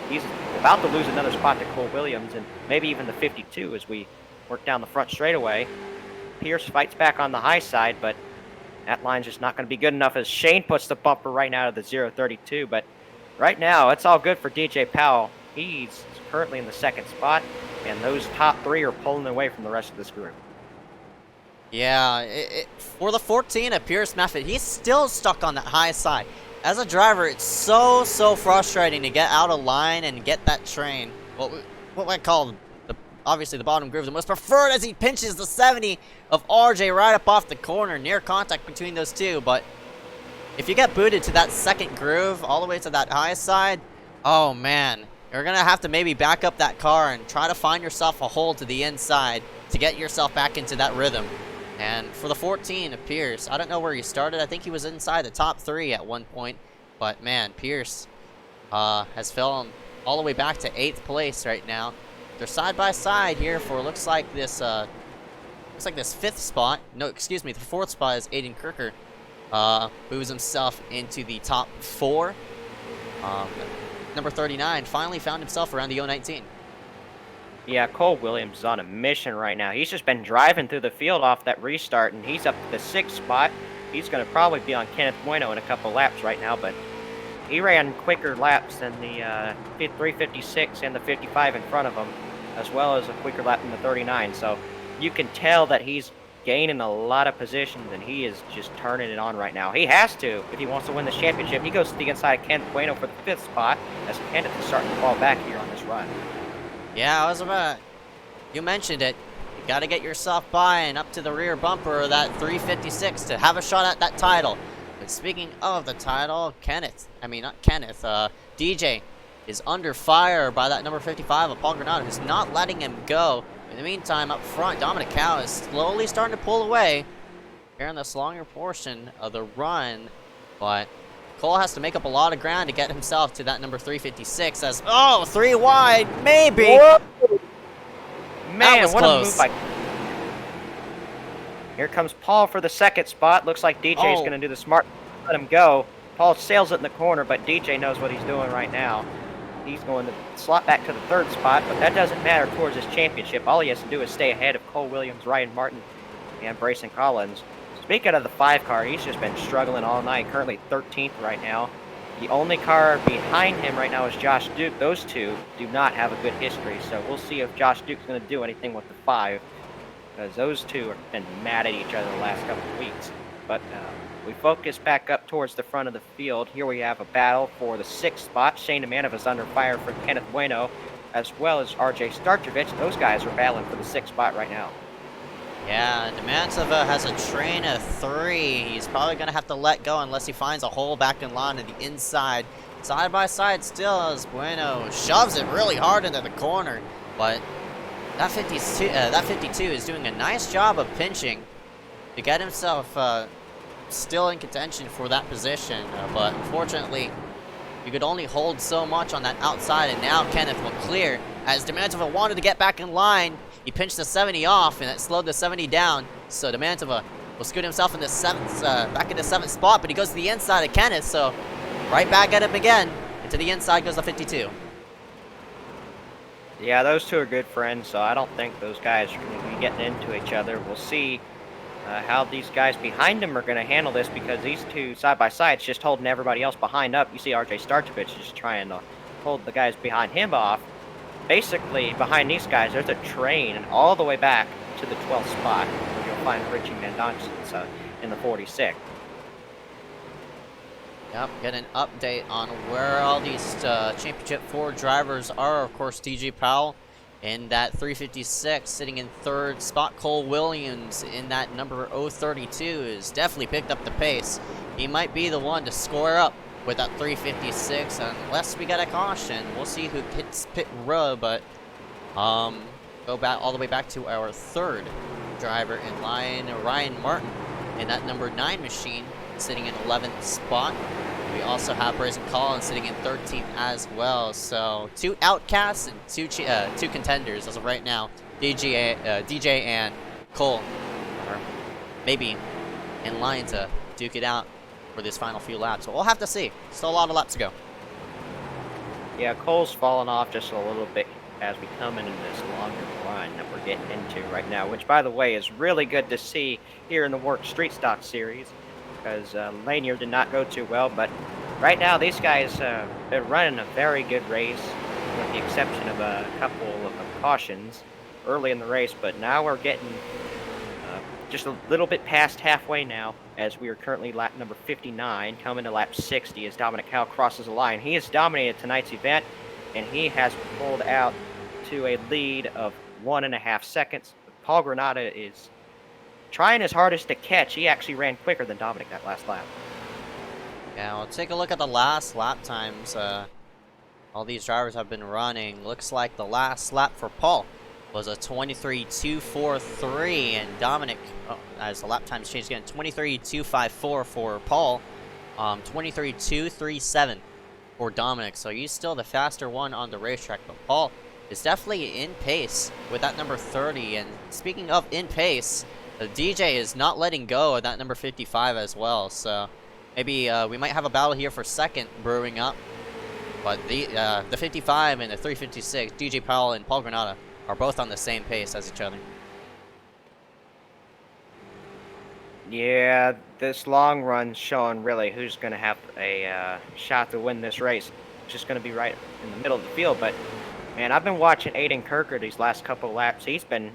He's about to lose another spot to Cole Williams and maybe even the 52 as we work down the front straightaway. Pierce fights back on the high side, but that line's just not going to be good enough as Shane puts the bumper right now to the 032. But right now, it's all good for DJ Powell. He's currently in the second spot, and those top three are pulling away from the rest of this group. Yeah, for the 14 of Pierce Method, he's still stuck on that high side. As a driver, it's so frustrating to get out of line and get that train. What I call obviously the bottom groove, the most preferred, as he pinches the 70 of RJ right up off the corner, near contact between those two. But if you get booted to that second groove, all the way to that high side, oh man, you're gonna have to maybe back up that car and try to find yourself a hole to the inside to get yourself back into that rhythm. And for the 14 of Pierce, I don't know where he started. I think he was inside the top 3 at one point. But man, Pierce has fallen all the way back to 8th place right now. They're side by side here for looks like this 5th spot. No, excuse me, the 4th spot is Aiden Kirker. Moves himself into the top 4. Number 39 finally found himself around the 019. Yeah, Cole Williams is on a mission right now. He's just been driving through the field off that restart, and he's up to the 6th spot. He's going to probably be on Kenneth Bueno in a couple laps right now, but he ran quicker laps than the 356 and the 55 in front of him, as well as a quicker lap than the 39. So you can tell that he's gaining a lot of positions, and he is just turning it on right now. He has to if he wants to win this championship. He goes to the inside of Kenneth Bueno for the 5th spot, as Kenneth is starting to fall back here on this run. Yeah, you mentioned it. You got to get yourself by and up to the rear bumper of that 356 to have a shot at that title. But speaking of the title, DJ is under fire by that number 55 of Paul Granado, who's not letting him go. In the meantime, up front, Dominic Cow is slowly starting to pull away here in this longer portion of the run. But Cole has to make up a lot of ground to get himself to that number 356 as, 3 wide, maybe. Whoa! Man, was what close. a move by... Here comes Paul for the 2nd spot. Looks like DJ is going to do the smart, let him go. Paul sails it in the corner, but DJ knows what he's doing right now. He's going to slot back to the 3rd spot, but that doesn't matter towards his championship. All he has to do is stay ahead of Cole Williams, Ryan Martin, and Brayson Collins. Speaking of the 5 car, he's just been struggling all night, currently 13th right now. The only car behind him right now is Josh Duke. Those two do not have a good history, so we'll see if Josh Duke's going to do anything with the 5, because those two have been mad at each other the last couple of weeks. But we focus back up towards the front of the field. Here we have a battle for the 6th spot. Shane Amanov is under fire for Kenneth Bueno, as well as RJ Starchevich. Those guys are battling for the 6th spot right now. Yeah, Demantova has a train of 3. He's probably going to have to let go unless he finds a hole back in line to the inside. Side by side still as Bueno shoves it really hard into the corner. But that 52 is doing a nice job of pinching to get himself still in contention for that position. But unfortunately, you could only hold so much on that outside, and now Kenneth will clear. As Demantova wanted to get back in line, he pinched the 70 off, and that slowed the 70 down. So Demantova will scoot himself in the 7th, back in the 7th spot, but he goes to the inside of Kenneth, so right back at him again. And to the inside goes the 52. Yeah, those two are good friends, so I don't think those guys are going to be getting into each other. We'll see how these guys behind him are going to handle this, because these two side by sides just holding everybody else behind up. You see RJ Starchevich just trying to hold the guys behind him off. Basically, behind these guys, there's a train and all the way back to the 12th spot, where you'll find Richie Mendonça in the 46. Yep, get an update on where all these Championship 4 drivers are. Of course, DJ Powell in that 356, sitting in 3rd spot. Cole Williams in that number 032 has definitely picked up the pace. He might be the one to score up with that 356, unless we get a caution. We'll see who hits pit row, but go back all the way back to our 3rd driver in line, Ryan Martin, in that number 9 machine, sitting in 11th spot. We also have Brayson Collins sitting in 13th as well. So 2 outcasts and 2 contenders as of right now. DJ and Cole are maybe in line to duke it out for this final few laps. So we'll have to see. Still a lot of laps to go. Yeah, Cole's fallen off just a little bit as we come into this longer run that we're getting into right now, which, by the way, is really good to see here in the WORC Street Stock Series, because Lanier did not go too well, but right now these guys been running a very good race, with the exception of a couple of cautions early in the race, but now we're getting just a little bit past halfway now, as we are currently lap number 59, coming to lap 60 as Dominic Howell crosses the line. He has dominated tonight's event, and he has pulled out to a lead of 1.5 seconds. Paul Granada is trying his hardest to catch. He actually ran quicker than Dominic that last lap. Yeah, we'll take a look at the last lap times. All these drivers have been running. Looks like the last lap for Paul was a 23.243, and Dominic, as the lap times changed again, 23.254 for Paul, 23.237 for Dominic. So he's still the faster one on the racetrack, but Paul is definitely in pace with that number 30. And speaking of in pace, the DJ is not letting go of that number 55 as well. So maybe we might have a battle here for second brewing up. But the 55 and the 356, DJ Powell and Paul Granada, are both on the same pace as each other. Yeah, this long run's showing really who's going to have a shot to win this race. It's just going to be right in the middle of the field. But, man, I've been watching Aiden Kirker these last couple of laps. He's been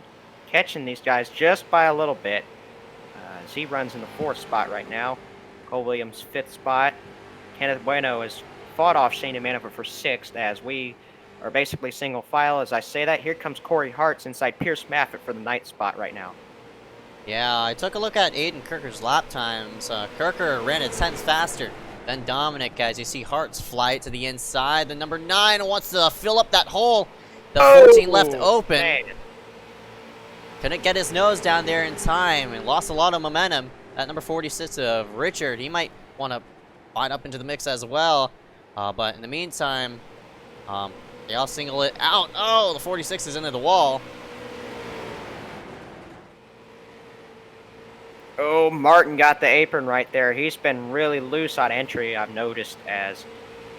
catching these guys just by a little bit. As he runs in the 4th spot right now. Cole Williams, 5th spot. Kenneth Bueno has fought off Shane Emanuel for 6th, as we are basically single file. As I say that, here comes Corey Hartz inside Pierce Maffitt for the 9th spot right now. Yeah, I took a look at Aiden Kirker's lap times. Kirker ran a 10th faster than Dominic, as you see Hartz fly to the inside. The number 9 wants to fill up that hole. The 14 left open. Man. Couldn't get his nose down there in time and lost a lot of momentum. That number 46 of Richard, he might want to find up into the mix as well. But in the meantime, they all single it out. Oh, the 46 is into the wall. Oh, Martin got the apron right there. He's been really loose on entry, I've noticed, as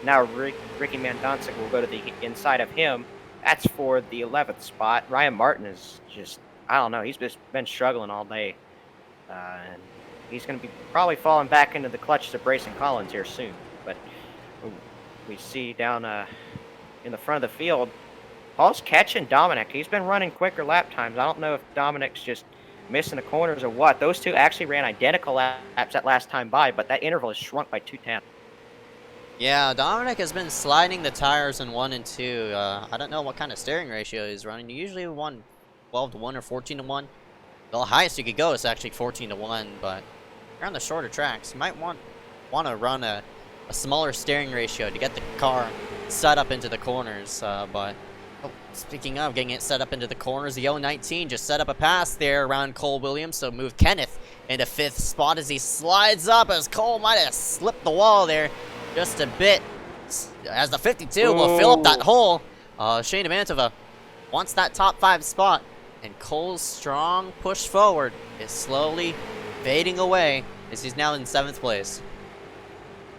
now Ricky Mandoncic will go to the inside of him. That's for the 11th spot. Ryan Martin is just, I don't know, he's just been struggling all day. And he's going to be probably falling back into the clutches of Brayson Collins here soon. But we see down in the front of the field, Paul's catching Dominic. He's been running quicker lap times. I don't know if Dominic's just missing the corners or what. Those two actually ran identical laps that last time by, but that interval has shrunk by 2/10. Yeah, Dominic has been sliding the tires in 1 and 2. I don't know what kind of steering ratio he's running. You usually run 12-1 or 14-1. The highest you could go is actually 14-1, but you're on the shorter tracks. You might want to run a smaller steering ratio to get the car set up into the corners. But speaking of getting it set up into the corners, the 019 just set up a pass there around Cole Williams, so move Kenneth into 5th spot as he slides up, as Cole might have slipped the wall there just a bit, as the 52 will fill up that hole. Shane Mantova wants that top 5 spot, and Cole's strong push forward is slowly fading away as he's now in 7th place.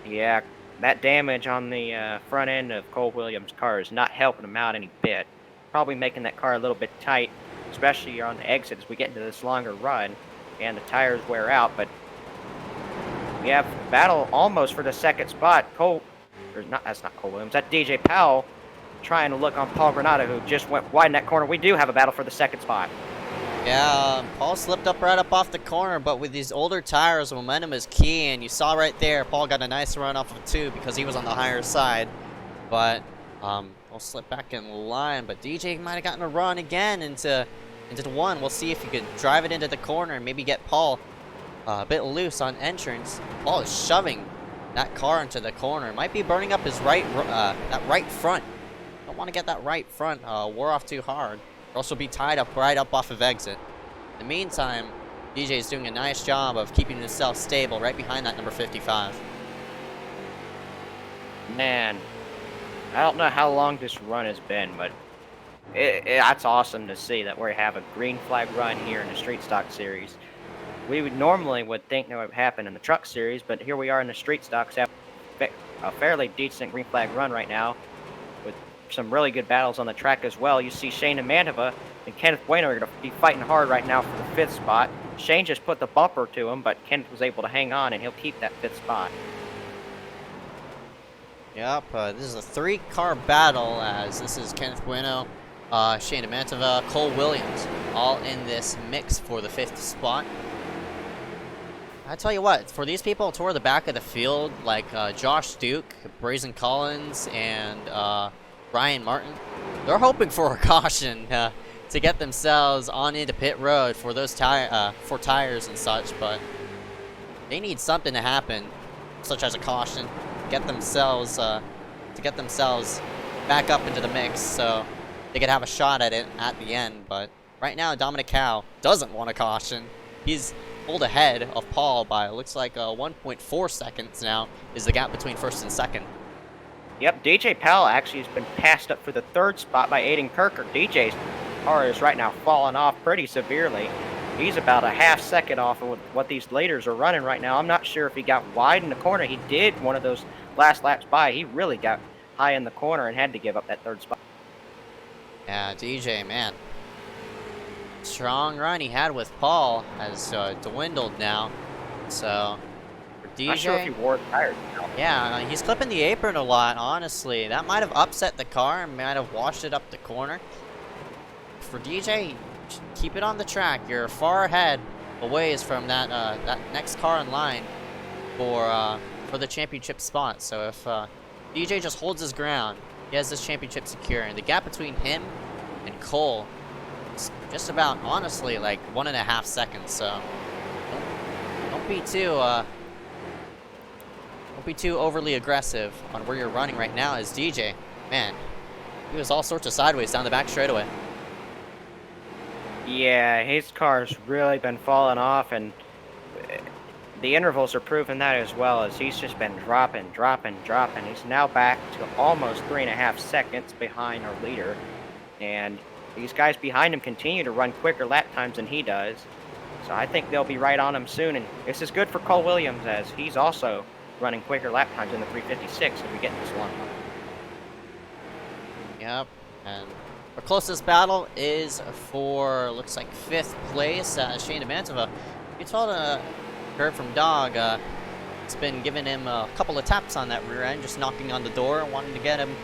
Yeah, that damage on the front end of Cole Williams' car is not helping him out any bit. Probably making that car a little bit tight, especially on the exit as we get into this longer run and the tires wear out. But we have a battle almost for the 2nd spot. That's not Cole Williams. That's DJ Powell trying to look on Paul Granada, who just went wide in that corner. We do have a battle for the 2nd spot. Yeah, Paul slipped up right up off the corner, but with these older tires, momentum is key, and you saw right there, Paul got a nice run off of 2 because he was on the higher side. But we'll slip back in line, but DJ might have gotten a run again into the 1. We'll see if he can drive it into the corner and maybe get Paul a bit loose on entrance. Paul is shoving that car into the corner. Might be burning up his that right front. Don't want to get that right front wore off too hard. Also be tied up right up off of exit. In the meantime, DJ is doing a nice job of keeping himself stable right behind that number 55. Man, I don't know how long this run has been, but that's awesome to see that we have a green flag run here in the Street Stock Series. We normally would think that would happen in the Truck Series, but here we are in the Street Stocks, have a fairly decent green flag run right now. with some really good battles on the track as well. You see Shane and Mantova and Kenneth Bueno are going to be fighting hard right now for the 5th spot. Shane just put the bumper to him, but Kenneth was able to hang on, and he'll keep that 5th spot. Yep, this is a 3-car battle, as this is Kenneth Bueno, Shane Mantova, Cole Williams, all in this mix for the 5th spot. I tell you what, for these people toward the back of the field, like Josh Duke, Brazen Collins, and Ryan Martin, they're hoping for a caution to get themselves on into pit road for those for tires and such, but they need something to happen, such as a caution, to get themselves back up into the mix, so they could have a shot at it at the end. But right now, Dominic Howe doesn't want a caution. He's pulled ahead of Paul by, looks like 1.4 seconds now is the gap between 1st and 2nd. Yep, DJ Powell actually has been passed up for the 3rd spot by Aiden Kirker. DJ's car is right now falling off pretty severely. He's about a half second off of what these leaders are running right now. I'm not sure if he got wide in the corner. He did one of those last laps by. He really got high in the corner and had to give up that 3rd spot. Yeah, DJ, man. Strong run he had with Paul has dwindled now. So, for DJ... Not sure if he wore tires now. Yeah, he's clipping the apron a lot, honestly. That might have upset the car and might have washed it up the corner. For DJ, keep it on the track. You're far ahead, a ways from that that next car in line for the championship spot. So if DJ just holds his ground, he has this championship secure. And the gap between him and Cole is just about, honestly, like 1.5 seconds. So don't be too overly aggressive on where you're running right now. As DJ, man, he was all sorts of sideways down the back straightaway. Yeah, his car's really been falling off, and the intervals are proving that as well, as he's just been dropping. He's now back to almost 3.5 seconds behind our leader, and these guys behind him continue to run quicker lap times than he does. So I think they'll be right on him soon, and this is good for Cole Williams, as he's also running quicker lap times in the 356 if we get this one. Yep, and our closest battle is for, looks like 5th place, Shane Mantova. You heard from Dog, it's been giving him a couple of taps on that rear end, just knocking on the door, wanting to get him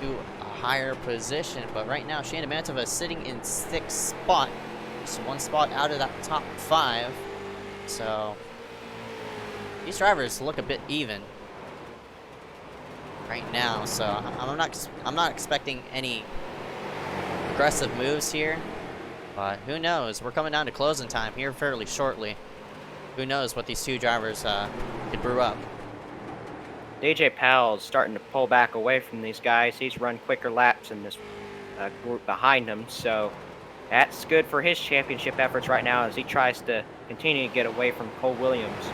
to a higher position. But right now, Shane Mantova is sitting in 6th spot, just 1 spot out of that top 5. So these drivers look a bit even right now. So I'm not expecting any aggressive moves here, but who knows? We're coming down to closing time here fairly shortly. Who knows what these two drivers could brew up. DJ Powell's starting to pull back away from these guys. He's run quicker laps in this group behind him, so that's good for his championship efforts right now as he tries to continue to get away from Cole Williams,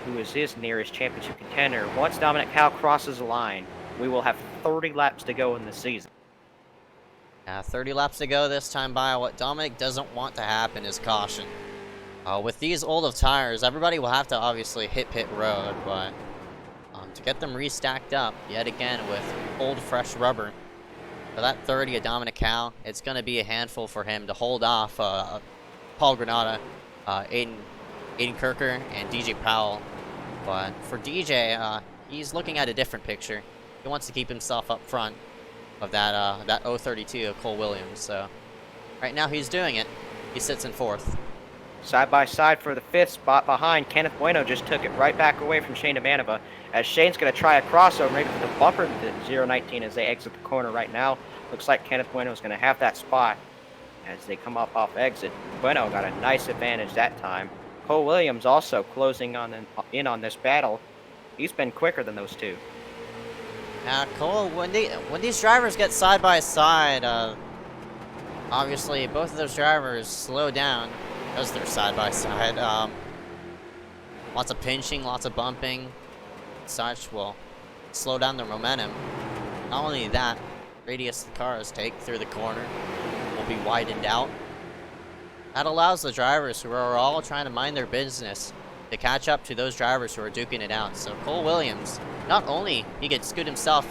who is his nearest championship contender. Once Dominic Howe crosses the line, we will have 30 laps to go in the season. 30 laps to go this time by. What Dominic doesn't want to happen is caution. With these old of tires, everybody will have to obviously hit pit road, but to get them restacked up yet again with old fresh rubber, for that 30 of Dominic Howe, it's going to be a handful for him to hold off Paul Granada, Aiden Kirker, and DJ Powell. But for DJ, he's looking at a different picture. He wants to keep himself up front of that 032 of Cole Williams. So right now he's doing it. He sits in 4th. Side by side for the 5th spot behind. Kenneth Bueno just took it right back away from Shane Manova, as Shane's going to try a crossover, maybe for the bumper to 019 as they exit the corner right now. Looks like Kenneth Bueno is going to have that spot as they come up off exit. Bueno got a nice advantage that time. Cole Williams also closing in on this battle. He's been quicker than those two. Now, Cole, when these drivers get side by side, obviously both of those drivers slow down because they're side by side. Lots of pinching, lots of bumping, such will slow down their momentum. Not only that, radius the cars take through the corner will be widened out. That allows the drivers who are all trying to mind their business to catch up to those drivers who are duking it out. So Cole Williams, not only he could scoot himself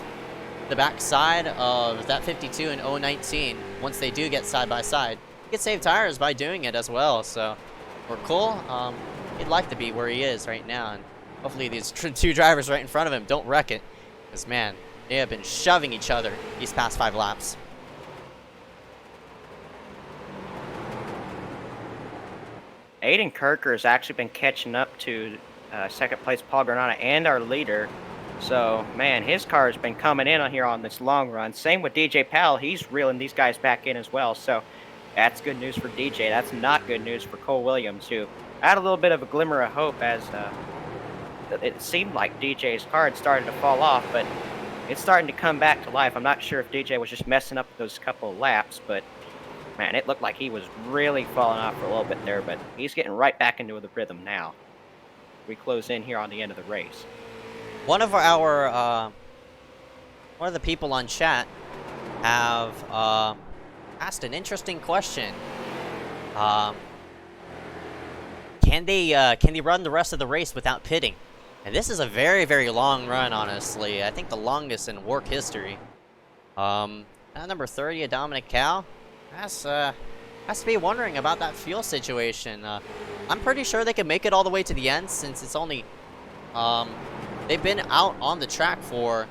the back side of that 52 and 019 once they do get side by side. He could save tires by doing it as well, so we're cool. He'd like to be where he is right now, and hopefully these two drivers right in front of him don't wreck it, because man, they have been shoving each other these past 5 laps. Aiden Kirker has actually been catching up to second place Paul Granata and our leader. So, man, his car has been coming in on here on this long run. Same with DJ Powell. He's reeling these guys back in as well. So, that's good news for DJ. That's not good news for Cole Williams, who had a little bit of a glimmer of hope as it seemed like DJ's car had started to fall off, but it's starting to come back to life. I'm not sure if DJ was just messing up those couple of laps, but man, it looked like he was really falling off for a little bit there, but he's getting right back into the rhythm now. We close in here on the end of the race. One of the people on chat have asked an interesting question. Can they run the rest of the race without pitting? And this is a very, very long run, honestly. I think the longest in WORC history. Number 30, Dominic Cal, has to be wondering about that fuel situation. I'm pretty sure they can make it all the way to the end, since it's only they've been out on the track for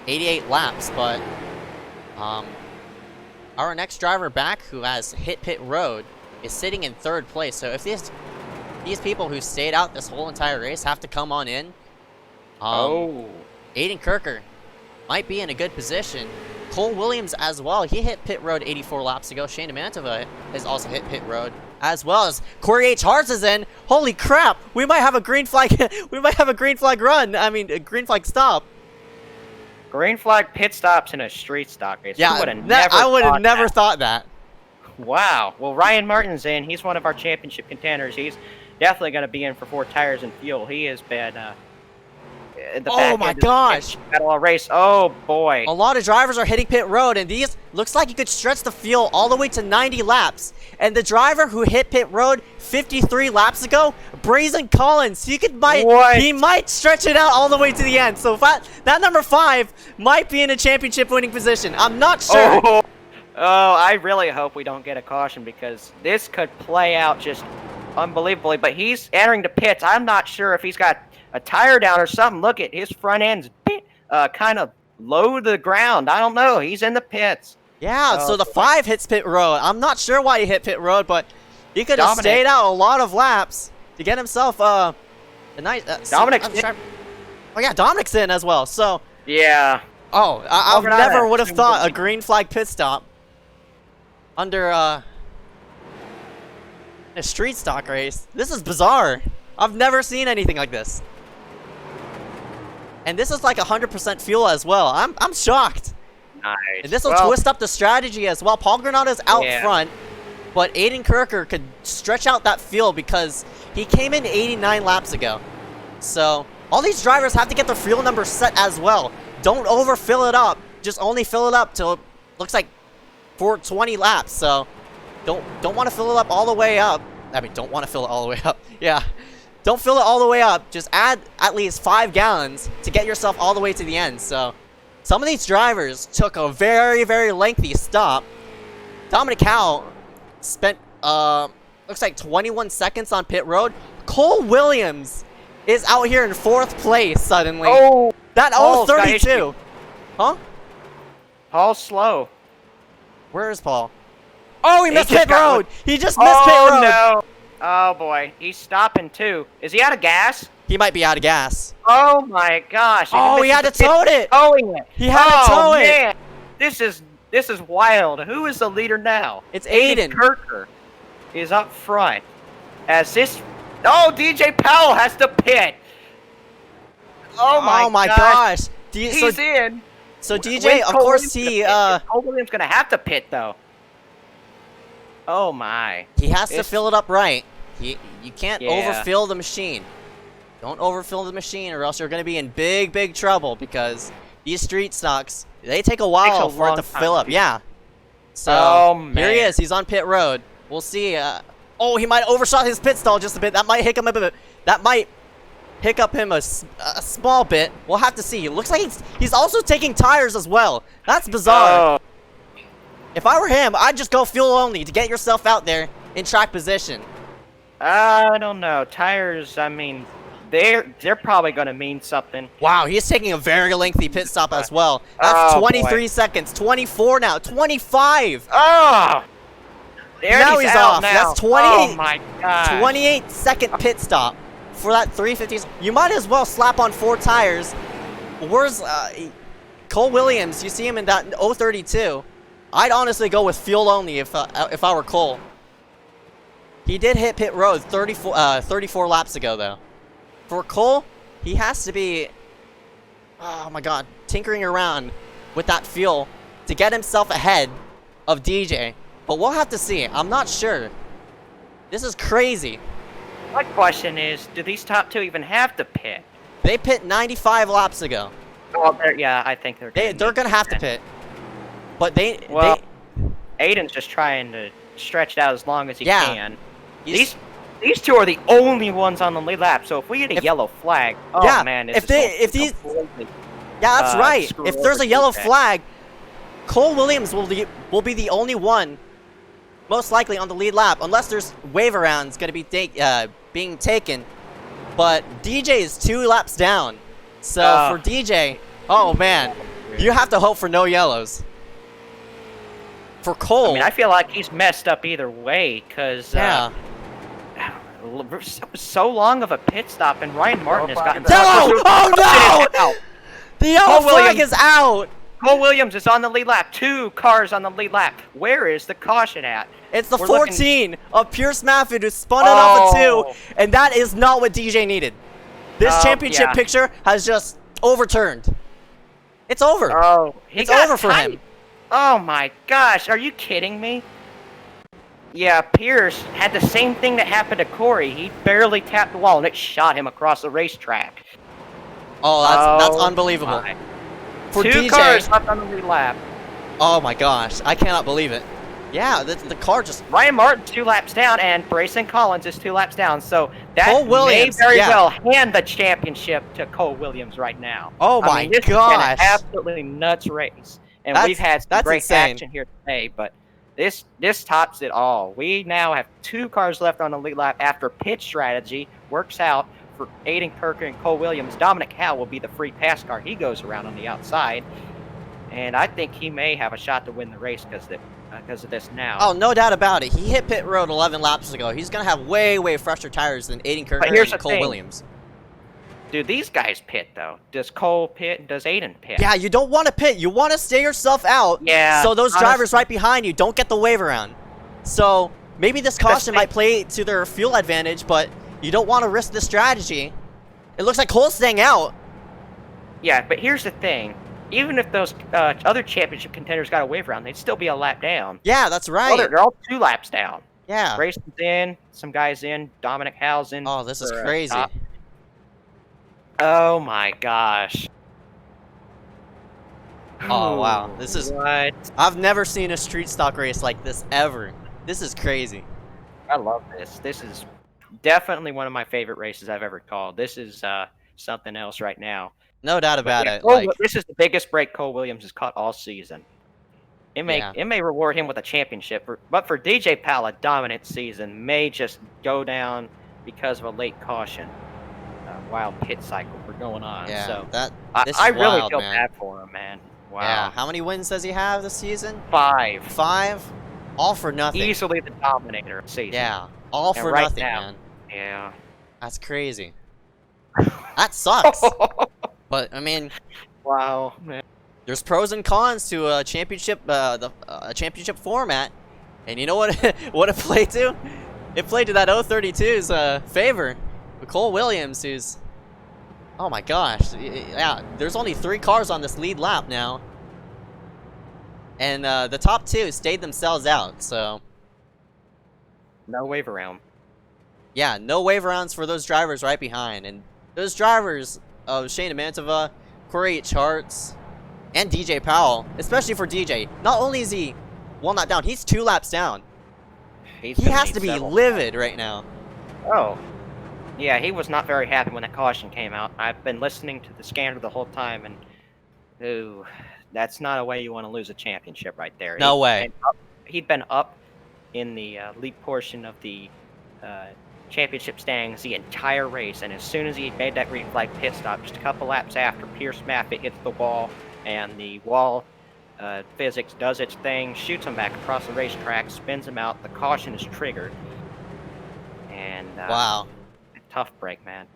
88 laps, but our next driver back, who has hit pit road, is sitting in 3rd place. So if these people who stayed out this whole entire race have to come on in, Aiden Kirker might be in a good position. Cole Williams as well. He hit pit road 84 laps ago. Shane Mantova has also hit pit road, as well as Corey H. Hartz is in. Holy crap! We might have a green flag. We might have a green flag run. I mean, a green flag stop. Green flag pit stops in a street stock race. Yeah, I would have never thought that. Wow. Well, Ryan Martin's in. He's one of our championship contenders. He's definitely going to be in for 4 tires and fuel. He has been in the back my end of the gosh! battle race. Oh boy! A lot of drivers are hitting pit road, and these looks like you could stretch the field all the way to 90 laps. And the driver who hit pit road 53 laps ago, Brazen Collins, he might stretch it out all the way to the end. So that number 5 might be in a championship-winning position. I'm not sure. Oh, I really hope we don't get a caution, because this could play out just unbelievably. But he's entering the pits. I'm not sure if he's got a tire down or something. Look at his front end's kind of low to the ground. I don't know. He's in the pits. Yeah, so the 5 hits pit road. I'm not sure why he hit pit road, but he could have stayed out a lot of laps to get himself a nice. Dominic's oh yeah, Dominic's in as well. So yeah. Oh, I never would have thought a green flag pit stop under a street stock race. This is bizarre. I've never seen anything like this. And this is like 100% fuel as well. I'm shocked. Nice. And this will twist up the strategy as well. Paul Granata's out front, but Aiden Kirker could stretch out that fuel because he came in 89 laps ago. So all these drivers have to get their fuel number set as well. Don't overfill it up. Just only fill it up till it looks like for 20 laps. So don't want to fill it up all the way up. I mean, don't want to fill it all the way up. Yeah. Don't fill it all the way up. Just add at least 5 gallons to get yourself all the way to the end. So some of these drivers took a very, very lengthy stop. Dominic Howell spent, looks like 21 seconds on pit road. Cole Williams is out here in 4th place suddenly. Oh! That 032. Huh? Paul's slow. Where is Paul? Oh, he missed pit road. He just missed pit road. Oh, no. Oh, boy. He's stopping, too. Is he out of gas? He might be out of gas. Oh, my gosh. Oh, he had to tow it. Towing it. He had to tow it. Man. This is wild. Who is the leader now? It's Aiden. Kirker is up front. As this... Oh, DJ Powell has to pit. Oh, my gosh. He's in. So DJ, of course, Cole Williams going to have to pit, though. Oh, my. He has to fill it up right. You can't overfill the machine. Don't overfill the machine, or else you're going to be in big, big trouble, because these street stocks, they take a while for it to fill up. Yeah. So, here he is. He's on pit road. We'll see. Oh, he might overshot his pit stall just a bit. That might hick him a bit. That might hiccup him a small bit. We'll have to see. It looks like he's also taking tires as well. That's bizarre. Oh. If I were him, I'd just go fuel only to get yourself out there in track position. I don't know. Tires, I mean, they're probably going to mean something. Wow, he's taking a very lengthy pit stop as well. That's 23 seconds, 24 now, 25. Oh! There Now he's out off. now. That's 28. Oh my god. 28-second pit stop for that 350s. You might as well slap on 4 tires. Where's Cole Williams? You see him in that 032. I'd honestly go with fuel only if I were Cole. He did hit pit road 34 laps ago though. For Cole, he has to be, oh my god, tinkering around with that fuel to get himself ahead of DJ. But we'll have to see. I'm not sure. This is crazy. My question is, do these top 2 even have to pit? They pit 95 laps ago. Oh, yeah, I think they're They're gonna have to pit. But Aiden's just trying to stretch it out as long as he Yeah. can. These 2 are the only ones on the lead lap. So if we get a yellow flag, oh yeah, man, if that's right. screw If there's over a yellow DJ. flag, Cole Williams will be the only one, most likely on the lead lap, unless there's wave arounds gonna be being taken. But DJ is 2 laps down, so for DJ, oh man, you have to hope for no yellows. For Cole, I mean, I feel like he's messed up either way, because so long of a pit stop, and Ryan Martin has gotten... No! Oh no! The yellow flag is out! Cole Williams is on the lead lap. 2 cars on the lead lap. Where is the caution at? It's the 14 of Pierce Maffin who spun it off a 2, and that is not what DJ needed. This championship picture has just overturned. It's over. Oh, it's over for him. Oh my gosh, are you kidding me? Yeah, Pierce had the same thing that happened to Corey. He barely tapped the wall and it shot him across the racetrack. Oh, that's unbelievable. My. For 2 DJ, cars left on the lead lap. Oh my gosh, I cannot believe it. Yeah, the car just... Ryan Martin's 2 laps down and Brayson Collins is 2 laps down, so that Cole Williams, may very well hand the championship to Cole Williams right now. Oh my this gosh. has been an absolutely nuts race. And we've had some great action here today, but this tops it all. We now have 2 cars left on the lead lap after pit strategy works out for Aiden Kirker and Cole Williams. Dominic Howe will be the free pass car. He goes around on the outside, and I think he may have a shot to win the race because of this now. Oh, no doubt about it. He hit pit road 11 laps ago. He's going to have way fresher tires than Aiden Kirker and Cole Williams. Do these guys pit, though? Does Cole pit and does Aiden pit? Yeah, you don't want to pit. You want to stay yourself out. Yeah. So those drivers right behind you don't get the wave around. So maybe this caution might play to their fuel advantage, but you don't want to risk this strategy. It looks like Cole's staying out. Yeah, but here's the thing. Even if those other championship contenders got a wave around, they'd still be a lap down. Yeah, that's right. They're all 2 laps down. Yeah. Grayson's in, some guys in, Dominic Howe's in. Oh, this is crazy. Oh my gosh. Oh wow, this is... What? I've never seen a street stock race like this ever. This is crazy. I love this. This is definitely one of my favorite races I've ever called. This is something else right now. No doubt about it. This is the biggest break Cole Williams has caught all season. It may reward him with a championship, but for DJ Powell, a dominant season may just go down because of a late caution. Wild pit cycle for going on. Yeah, so I really feel bad for him, man. Wow. Yeah, how many wins does he have this season? 5. 5? All for nothing. Easily the dominator of season. Yeah, all for right nothing, now, man. Yeah. That's crazy. That sucks. But I mean, wow, man. There's pros and cons to a championship, a championship format, and you know what? What it played to? It played to that 032's favor. Cole Williams, who's, oh my gosh, yeah. There's only 3 cars on this lead lap now, and the top 2 stayed themselves out. So no wave around. Yeah, no wave rounds for those drivers right behind, and those drivers of Shane Mantova, Corey Charts, and DJ Powell, especially for DJ. Not only is he 1 lap down, he's 2 laps down. He has to be livid right now. Oh. Yeah, he was not very happy when that caution came out. I've been listening to the scanner the whole time, and ooh, that's not a way you want to lose a championship right there. No way. He'd been up in the lead portion of the championship standings the entire race, and as soon as he made that green flag pit stop, just a couple laps after, Pierce Maffitt hits the wall, and the wall physics does its thing, shoots him back across the racetrack, spins him out. The caution is triggered, and Wow. tough break, man.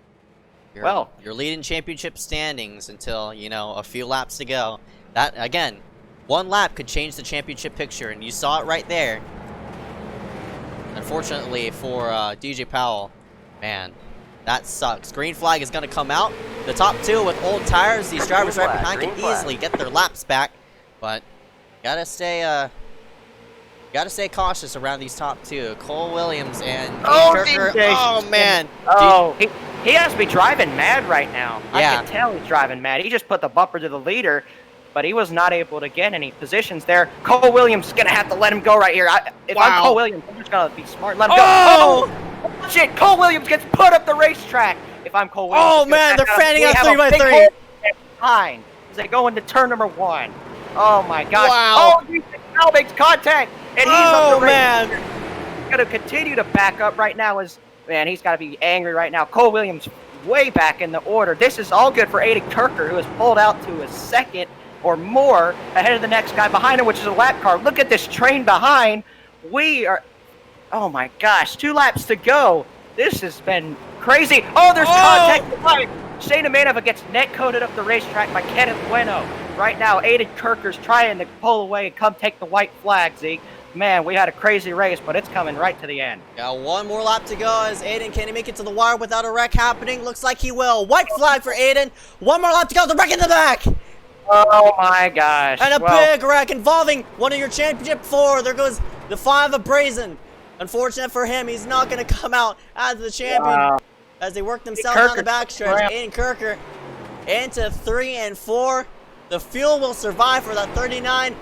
You're leading championship standings until, you know, a few laps to go. That, again, one lap could change the championship picture, and you saw it right there. Unfortunately for DJ Powell, man, that sucks. Green flag is going to come out. The top two with old tires, these drivers right behind can easily get their laps back, but gotta stay cautious around these top two. Cole Williams and Kirker. Oh man! Oh, he has to be driving mad right now. Yeah. I can tell he's driving mad. He just put the bumper to the leader, but he was not able to get any positions there. Cole Williams is gonna have to let him go right here. If I'm Cole Williams, I'm just gonna be smart and let him go. Oh shit! Cole Williams gets put up the racetrack. If I'm Cole Williams, Oh man, they're fanning out 3x3. Behind as they go into turn number 1. Oh my gosh! Wow. Oh, now makes contact, and he's up the racetrack. He's gonna continue to back up right now. Man, he's got to be angry right now. Cole Williams way back in the order. This is all good for Aiden Kirker, who has pulled out to a second or more ahead of the next guy behind him, which is a lap car. Look at this train behind. We are, oh my gosh, 2 laps to go. This has been crazy. Oh, there's contact. Shayna Manova gets net coated up the racetrack by Kenneth Bueno. Right now, Aiden Kirker's trying to pull away and come take the white flag, Zeke. Man, we had a crazy race, but it's coming right to the end. Got one more lap to go as Aiden, can he make it to the wire without a wreck happening? Looks like he will. White flag for Aiden. One more lap to go, the wreck in the back. Oh my gosh. And a big wreck involving one of your championship 4. There goes the 5 of Brazen. Unfortunate for him, he's not going to come out as the champion as they work themselves down the backstretch. Aiden Kirker into 3 and 4. The fuel will survive for that 39.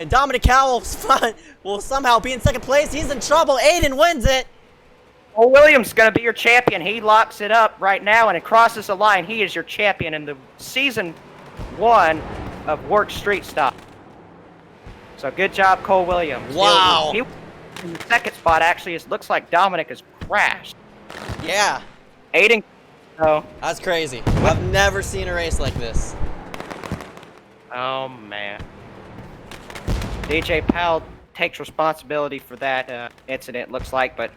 And Dominic Cowell will somehow be in second place. He's in trouble. Aiden wins it. Well, Williams is going to be your champion. He locks it up right now, and it crosses the line. He is your champion in the season 1 of WORC Street Stock. So good job, Cole Williams. Wow. He in the second spot, actually. It looks like Dominic has crashed. Yeah. Aiden. Oh. That's crazy. I've never seen a race like this. Oh, man. DJ Powell takes responsibility for that incident, looks like, but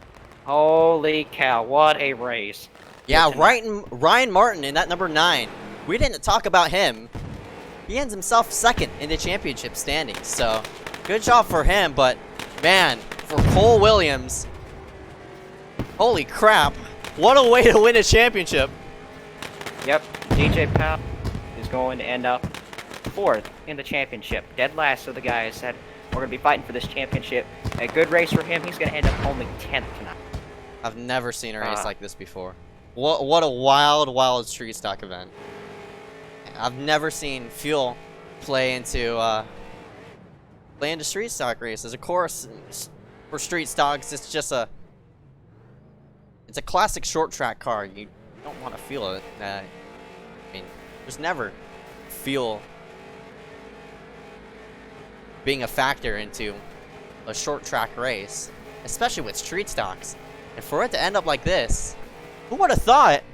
holy cow, what a race. Yeah, Ryan Martin in that number 9. We didn't talk about him. He ends himself second in the championship standings, so good job for him, but man, for Cole Williams, holy crap, what a way to win a championship. Yep, DJ Powell is going to end up 4th in the championship. Dead last of the guys said we're going to be fighting for this championship. A good race for him. He's going to end up only 10th tonight. I've never seen a race like this before. What a wild street stock event. I've never seen fuel play into street stock races. Of course, for street stocks, it's just it's a classic short track car. You don't want to feel it. I mean, there's never fuel being a factor into a short track race, especially with street stocks. And for it to end up like this, who would have thought?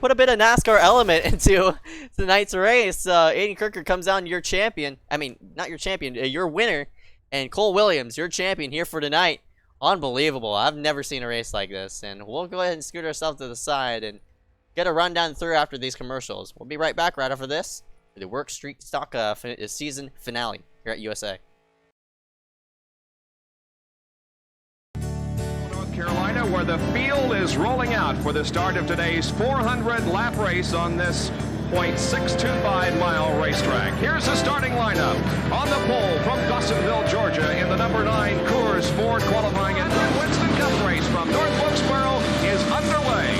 Put a bit of NASCAR element into tonight's race. Aiden Kirker comes down, your champion. I mean, not your champion, your winner. And Cole Williams, your champion here for tonight. Unbelievable. I've never seen a race like this. And we'll go ahead and scoot ourselves to the side and get a rundown through after these commercials. We'll be right back right after this for the WORC Street Stock season finale here at USA. North Carolina, where the field is rolling out for the start of today's 400-lap race on this .625-mile racetrack. Here's the starting lineup. On the pole from Dawsonville, Georgia, in the number 9 Coors Ford qualifying and Winston Cup race from North Wilkesboro is underway.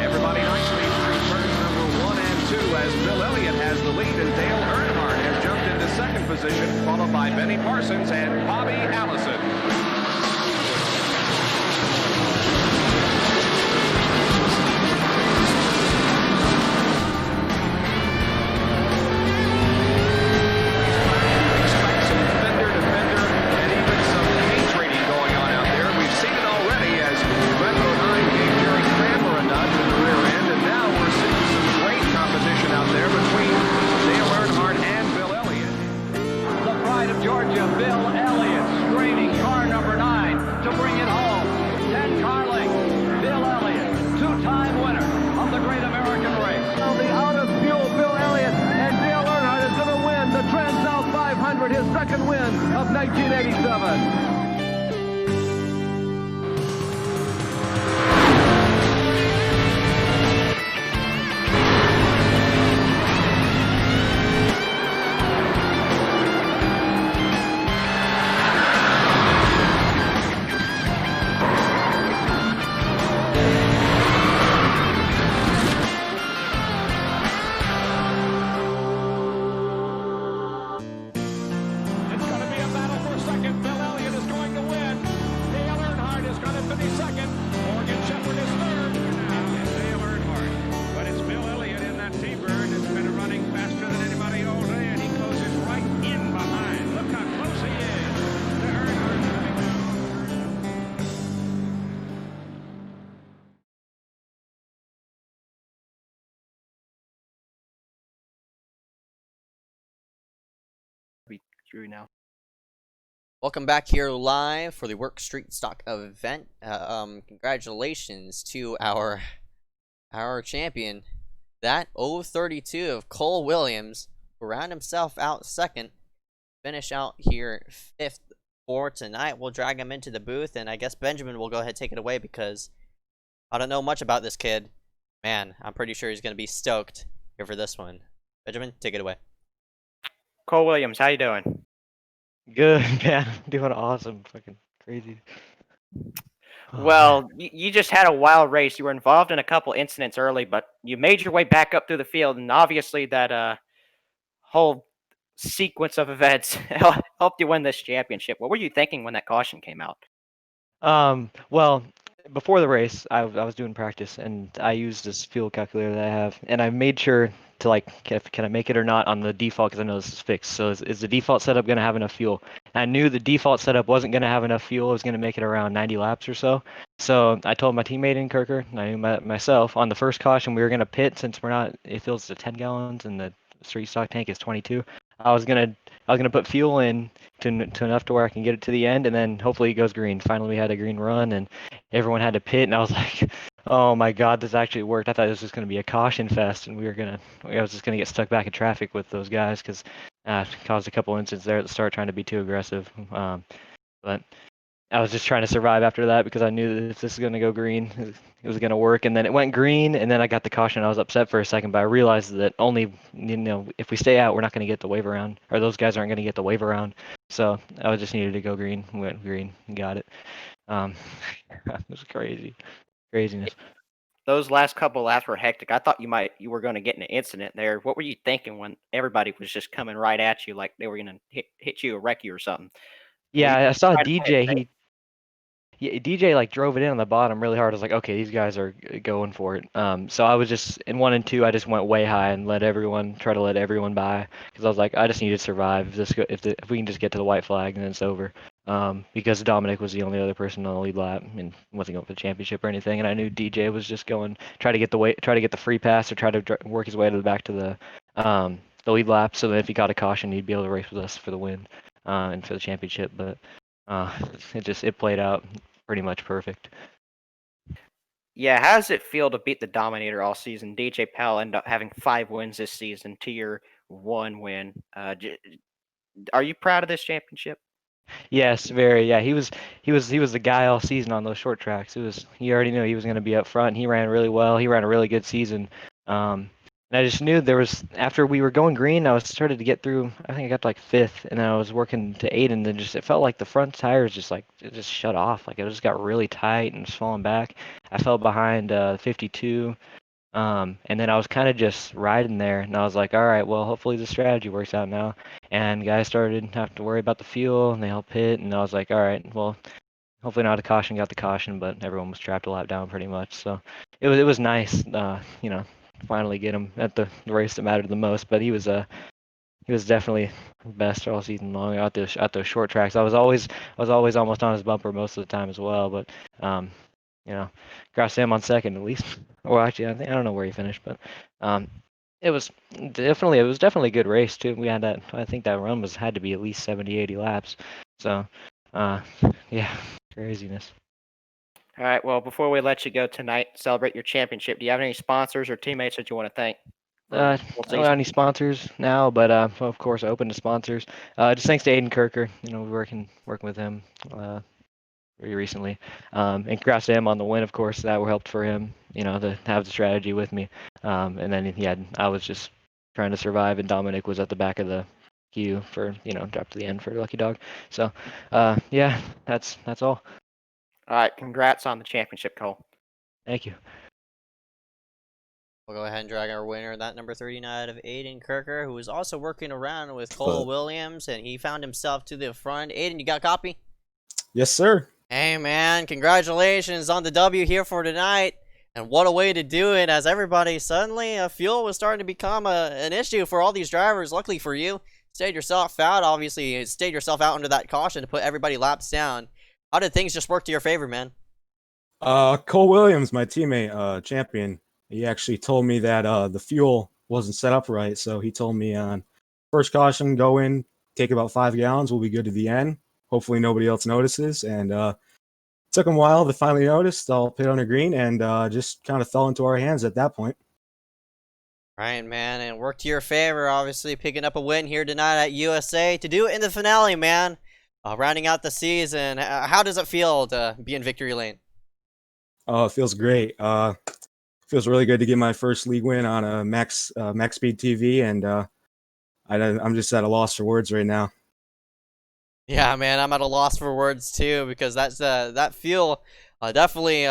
Everybody nicely through turns number 1 and 2 as Bill Elliott has the lead and Dale Earnhardt has jumped into second position, followed by Benny Parsons and Bobby Allison. his second win of 1987. Drew now. Welcome back here live for the WORC Street Stock event. Congratulations to our champion, that 032 of Cole Williams, who round himself out second, finish out here fifth for tonight. We'll drag him into the booth, and I guess Benjamin will go ahead and take it away because I don't know much about this kid. Man, I'm pretty sure he's going to be stoked here for this one. Benjamin, take it away. Cole Williams, how you doing? Good, man. Doing awesome. Fucking crazy. Oh, Well, you just had a wild race. You were involved in a couple incidents early, but you made your way back up through the field, and obviously that whole sequence of events helped you win this championship. What were you thinking when that caution came out? Well, before the race, I was doing practice, and I used this fuel calculator that I have, and I made sure to like, can I make it or not on the default, because I know this is fixed. So is the default setup going to have enough fuel? And I knew the default setup wasn't going to have enough fuel. It was going to make it around 90 laps or so. So I told my teammate in Kirker, and I knew myself, on the first caution we were going to pit since we're not. It fills to 10 gallons, and the street stock tank is 22. I was gonna put fuel in to enough to where I can get it to the end, and then hopefully it goes green. Finally, we had a green run, and everyone had to pit, and I was like, "Oh my God, this actually worked!" I thought this was gonna be a caution fest, and I was just gonna get stuck back in traffic with those guys because caused a couple incidents there at the start trying to be too aggressive. But I was just trying to survive after that because I knew that if this is going to go green, it was going to work. And then it went green, and then I got the caution. I was upset for a second, but I realized that only, if we stay out, we're not going to get the wave around, or those guys aren't going to get the wave around. So I just needed to go green. Went green and got it. It was craziness. Those last couple laps were hectic. I thought you were going to get in an incident there. What were you thinking when everybody was just coming right at you like they were going to hit you or wreck you or something? Yeah, I saw trying to play DJ. DJ like drove it in on the bottom really hard. I was like, okay, these guys are going for it. So I was just in 1 and 2. I just went way high and let everyone by because I was like, I just need to survive. If we can just get to the white flag, then it's over. Because Dominic was the only other person on the lead lap and wasn't going for the championship or anything. And I knew DJ was just going try to get the free pass or try to work his way to the back to the lead lap. So that if he got a caution, he'd be able to race with us for the win and for the championship. But it played out pretty much perfect. Yeah, how does it feel to beat the Dominator all season? DJ Powell ended up having 5 wins this season to your 1 win. Are you proud of this championship? Yes, very. Yeah, he was the guy all season on those short tracks. You already knew he was going to be up front. He ran really well. He ran a really good season. And I just knew after we were going green, I started to get through. I think I got to like 5th, and then I was working to 8, and then it felt like the front tires it just shut off. Like it just got really tight and just falling back. I fell behind 52. And then I was kind of just riding there, and I was like, all right, well, hopefully the strategy works out now. And guys started having to worry about the fuel, and they helped pit, and I was like, all right, well, hopefully not a caution, got the caution, but everyone was trapped a lap down pretty much. So it was nice, finally get him at the race that mattered the most. But he was definitely best all season long at those short tracks. I was always almost on his bumper most of the time as well, but crossed him on second at least. Or actually, I don't know where he finished, but it was definitely a good race too. We had that. I think that run had to be at least 70, 80 laps. So, yeah, craziness. All right, well, before we let you go tonight, celebrate your championship, do you have any sponsors or teammates that you want to thank? for I full don't got any sponsors now, but of course open to sponsors. Just thanks to Aiden Kirker. We're working with him very recently. And congrats to him on the win, of course. That helped for him, to have the strategy with me. And then I was just trying to survive, and Dominic was at the back of the queue for, drop to the end for Lucky Dog. So, yeah, that's all. All right, congrats on the championship, Cole. Thank you. We'll go ahead and drag our winner, that number 39 of Aiden Kirker, who was also working around with Cole Williams, and he found himself to the front. Aiden, you got a copy? Yes, sir. Hey, man, congratulations on the W here for tonight. And what a way to do it, as everybody suddenly, fuel was starting to become an issue for all these drivers. Luckily for you, stayed yourself out. Obviously, you stayed yourself out under that caution to put everybody laps down. How did things just work to your favor, man? Cole Williams, my teammate, champion, he actually told me that the fuel wasn't set up right. So he told me on first caution, go in, take about 5 gallons. We'll be good to the end. Hopefully nobody else notices. And took him a while to finally notice. I'll pit under green and just kind of fell into our hands at that point. Right, man, and worked to your favor, obviously, picking up a win here tonight at USA to do it in the finale, man. Rounding out the season, how does it feel to be in victory lane? Oh, it feels great. Feels really good to get my first league win on a MaxspeedTV, and I'm just at a loss for words right now. Yeah, man, I'm at a loss for words too, because that's that fuel definitely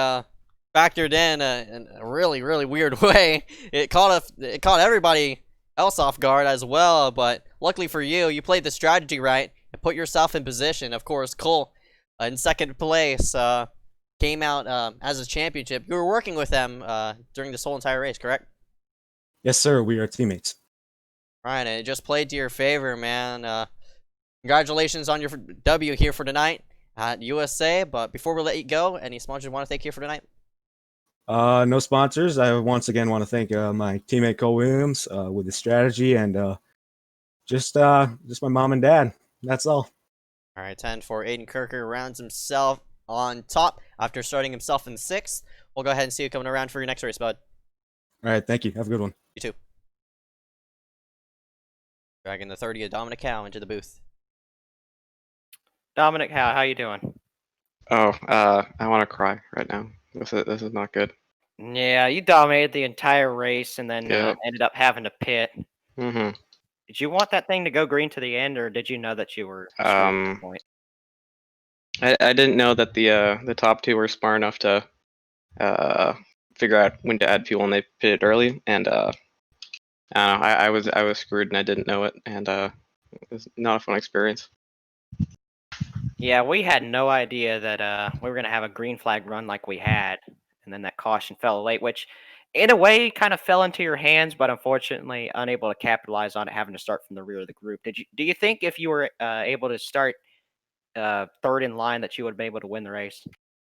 factored in a really, really weird way. It caught everybody else off guard as well, but luckily for you, you played the strategy right and put yourself in position. Of course, Cole in second place came out as a championship. You were working with them during this whole entire race, correct? Yes, sir. We are teammates. Right, and it just played to your favor, man. Congratulations on your W here for tonight at USA. But before we let you go, any sponsors you want to thank here for tonight? No sponsors. I once again want to thank my teammate Cole Williams with the strategy, and just my mom and dad. That's all. All right, 10 for Aiden Kirker rounds himself on top after starting himself in 6th. We'll go ahead and see you coming around for your next race, bud. All right, thank you. Have a good one. You too. Dragging the 30 of Dominic Howe into the booth. Dominic, how you doing? Oh, I want to cry right now. This is not good. Yeah, you dominated the entire race and then Yep. ended up having to pit. Mm-hmm. Did you want that thing to go green to the end, or did you know that you were screwed at this point? I didn't know that the top two were smart enough to figure out when to add fuel, and they pitted early. And I don't know, I was screwed and I didn't know it, and it was not a fun experience. Yeah, we had no idea that we were gonna have a green flag run like we had, and then that caution fell late, which in a way kind of fell into your hands, but unfortunately unable to capitalize on it, having to start from the rear of the group. Do you think if you were able to start third in line that you would have been able to win the race?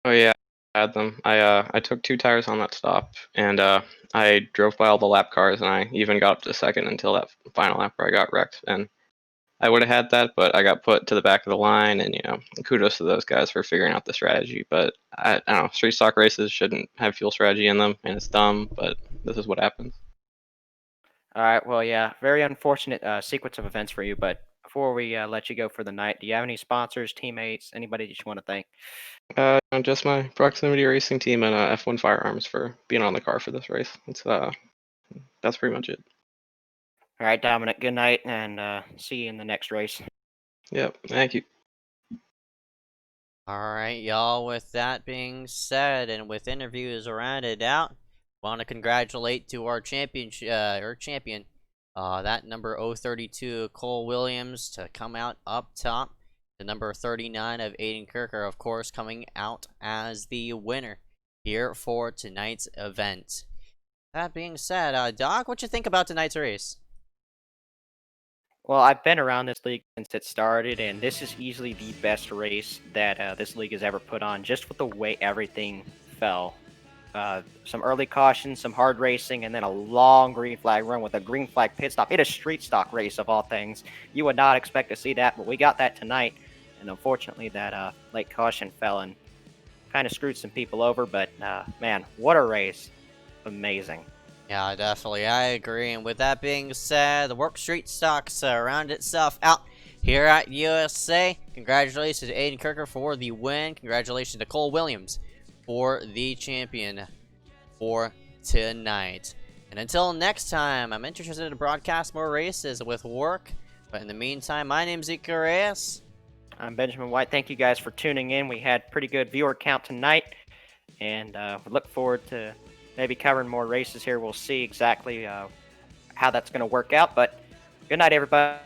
Oh yeah, I had them. I took 2 tires on that stop, and I drove by all the lap cars, and I even got up to second until that final lap where I got wrecked. And I would have had that, but I got put to the back of the line, and kudos to those guys for figuring out the strategy. But I don't know, street stock races shouldn't have fuel strategy in them, and it's dumb, but this is what happens. All right, well, yeah, very unfortunate sequence of events for you, but before we let you go for the night, do you have any sponsors, teammates, anybody that you want to thank? Just my proximity racing team and F1 Firearms for being on the car for this race. That's pretty much it. All right, Dominic, good night, and see you in the next race. Yep, thank you. All right, y'all, with that being said, and with interviews rounded out, want to congratulate to our champion, that number 032, Cole Williams, to come out up top. The number 39 of Aiden Kirker, of course, coming out as the winner here for tonight's event. That being said, Doc, what you think about tonight's race? Well, I've been around this league since it started, and this is easily the best race that this league has ever put on, just with the way everything fell. Some early cautions, some hard racing, and then a long green flag run with a green flag pit stop. It is a street stock race of all things. You would not expect to see that, but we got that tonight. And unfortunately, that late caution fell and kind of screwed some people over. But man, what a race! Amazing. Yeah, definitely. I agree. And with that being said, the Work Street Stocks round itself out here at USA. Congratulations to Aiden Kirker for the win. Congratulations to Cole Williams for the champion for tonight. And until next time, I'm interested to broadcast more races with WORC. But in the meantime, my name's Zeke Reyes. I'm Benjamin White. Thank you guys for tuning in. We had pretty good viewer count tonight, and we look forward to maybe covering more races here. We'll see exactly how that's going to work out. But good night, everybody.